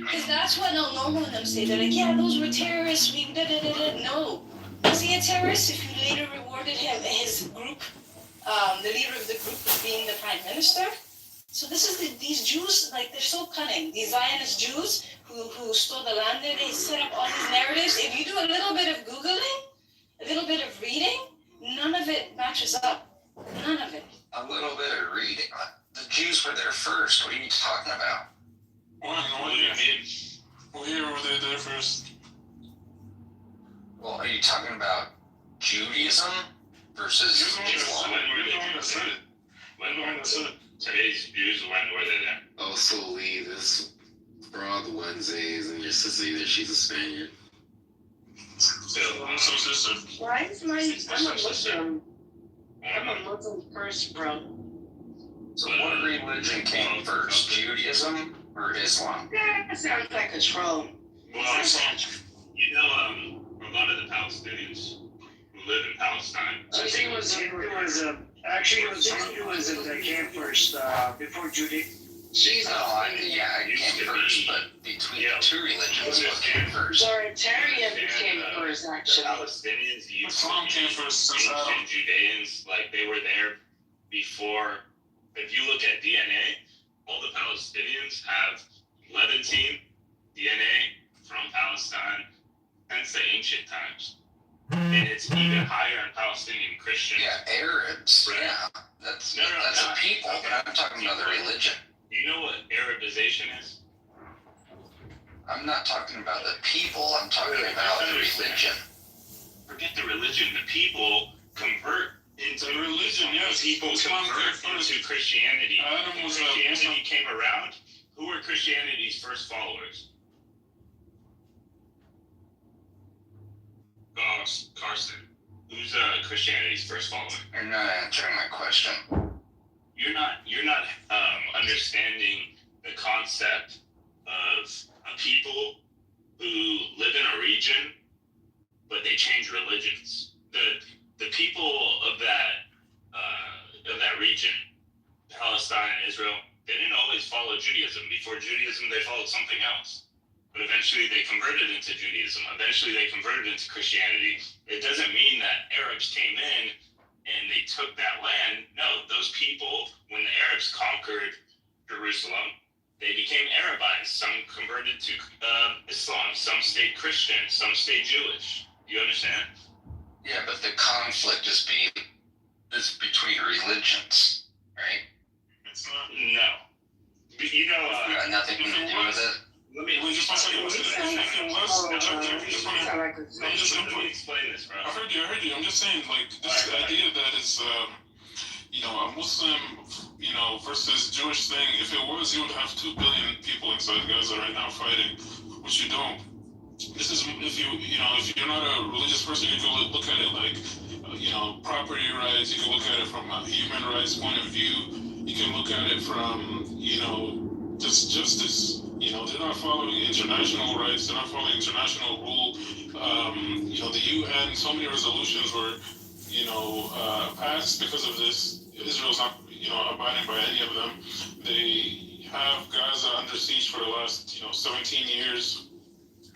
Because that's what normal them say. They're like, yeah, those were terrorists. We da-da-da-da. No. Was he a terrorist if you later rewarded him, his group, the leader of the group, as being the prime minister? So this is these Jews, they're so cunning. These Zionist Jews who stole the land there, they set up all these narratives. If you do a little bit of Googling, a little bit of reading, none of it matches up. None of it. A little bit of reading. The Jews were there first. What are you talking about? What do you mean? Where were they there first? Well, are you talking about Judaism versus Islam? Today's Jews went where they're there. Also, Lee, this for all the Wednesdays and your sister either she's a Spaniard. Why is I'm a Muslim. I'm a Muslim first, bro. So what religion came first, Judaism or Islam? That sounds like a troll. Well, a lot of the Palestinians who live in Palestine. I think it was Hinduism. Actually, it was Hinduism that came first, before Judaism. Jesus. It came first, but between the two religions, what came first? Authoritarian came first, actually. The Palestinians, the Islam came first, ancient Judeans, they were there before. If you look at DNA, all the Palestinians have Levantine DNA from Palestine since the ancient times. And it's even higher in Palestinian Christians. Yeah, Arabs. Right? Yeah, that's a people, but I'm talking about the religion. Do you know what Arabization is? I'm not talking about the people, I'm talking about the religion. Forget the religion. The people convert into the religion. Yes, people convert into Christianity. When Christianity came around, who were Christianity's first followers? Carson. Who's Christianity's first follower? You're not answering my question. You're not understanding the concept of a people who live in a region, but they change religions. The people of that region, Palestine, Israel, they didn't always follow Judaism. Before Judaism, they followed something else. But eventually they converted into Judaism. Eventually they converted into Christianity. It doesn't mean that Arabs came in and they took that land. No, those people, when the Arabs conquered Jerusalem, they became Arabized. Some converted to Islam. Some stayed Christian. Some stayed Jewish. You understand? Yeah, but the conflict is between religions, right? It's not. No. You know, got nothing to do with it. Let me just explain this, bro. I heard you. I'm just saying, this idea that it's, a Muslim, versus Jewish thing. If it was, you would have 2 billion people inside Gaza right now fighting, which you don't. this is if you're not a religious person, you can look at it like property rights. You can look at it from a human rights point of view. You can look at it from just justice. They're not following international rights. They're not following international rule. The UN, so many resolutions were passed because of this. Israel's not abiding by any of them. They have Gaza under siege for the last 17 years.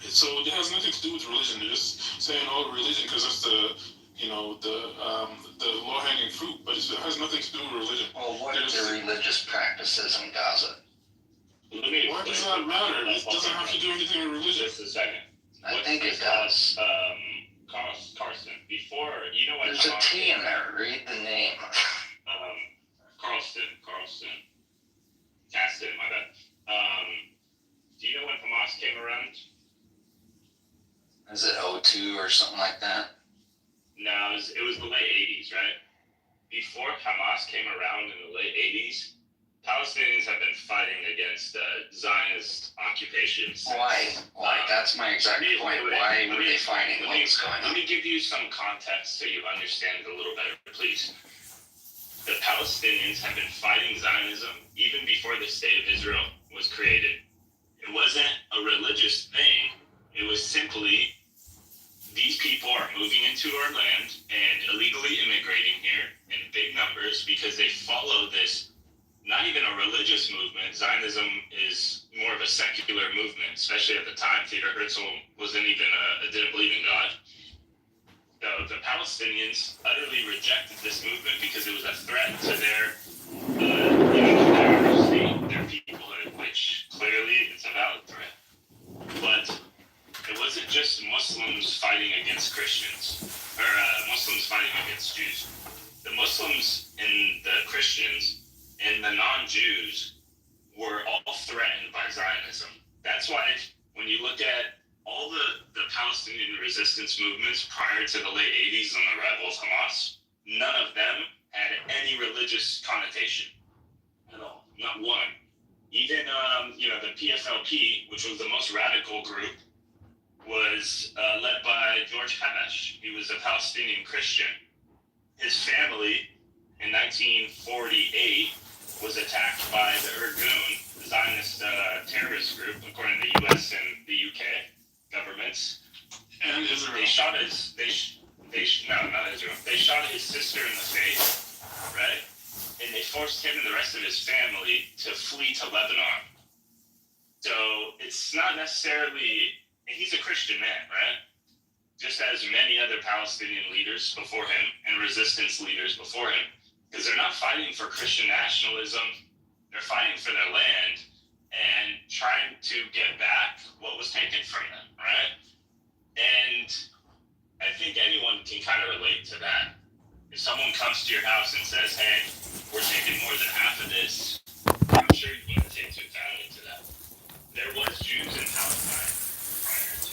So it has nothing to do with religion. They're just saying, "Oh, religion," because that's the low-hanging fruit. But it has nothing to do with religion. Well, what are the religious practices in Gaza? Why does that matter? It doesn't have to do anything with religion. Just a second. I think it does. Carson, before, what There's a T in there. Read the name. Carlson. Caston, my bad. Do you know when Hamas came around? Is it 02 or something like that? No, it was the late 80s, right? Before Hamas came around in the late 80s, Palestinians have been fighting against Zionist occupations. Why? That's my exact point. Why were they fighting? What's going on? Let me give you some context so you understand it a little better, please. The Palestinians have been fighting Zionism even before the State of Israel was created. It wasn't a religious thing. It was simply these people are moving into our land and illegally immigrating here in big numbers because they follow this, not even a religious movement. Zionism is more of a secular movement, especially at the time. Theodor Herzl didn't believe in God. The Palestinians utterly rejected this movement because it was a threat to their state, their peoplehood, which clearly it's a valid threat. But it wasn't just Muslims fighting against Christians, or Muslims fighting against Jews. The Muslims and the Christians and the non-Jews were all threatened by Zionism. That's why when you look at all the Palestinian resistance movements prior to the late 80s and the rebels, Hamas, none of them had any religious connotation at all, not one. Even, the PFLP, which was the most radical group, was led by George Hamesh. He was a Palestinian Christian. His family in 1948 was attacked by the Irgun, the Zionist terrorist group, according to the US and the UK governments. And Israel. They shot not Israel. They shot his sister in the face, right? And they forced him and the rest of his family to flee to Lebanon. So it's not necessarily, and he's a Christian man, right? Just as many other Palestinian leaders before him and resistance leaders before him, because they're not fighting for Christian nationalism. They're fighting for their land and trying to get back what was taken from them, right? And I think anyone can kind of relate to that. If someone comes to your house and says, "Hey, we're taking more than half of this," I'm sure you want to take totality to that. There was Jews in Palestine.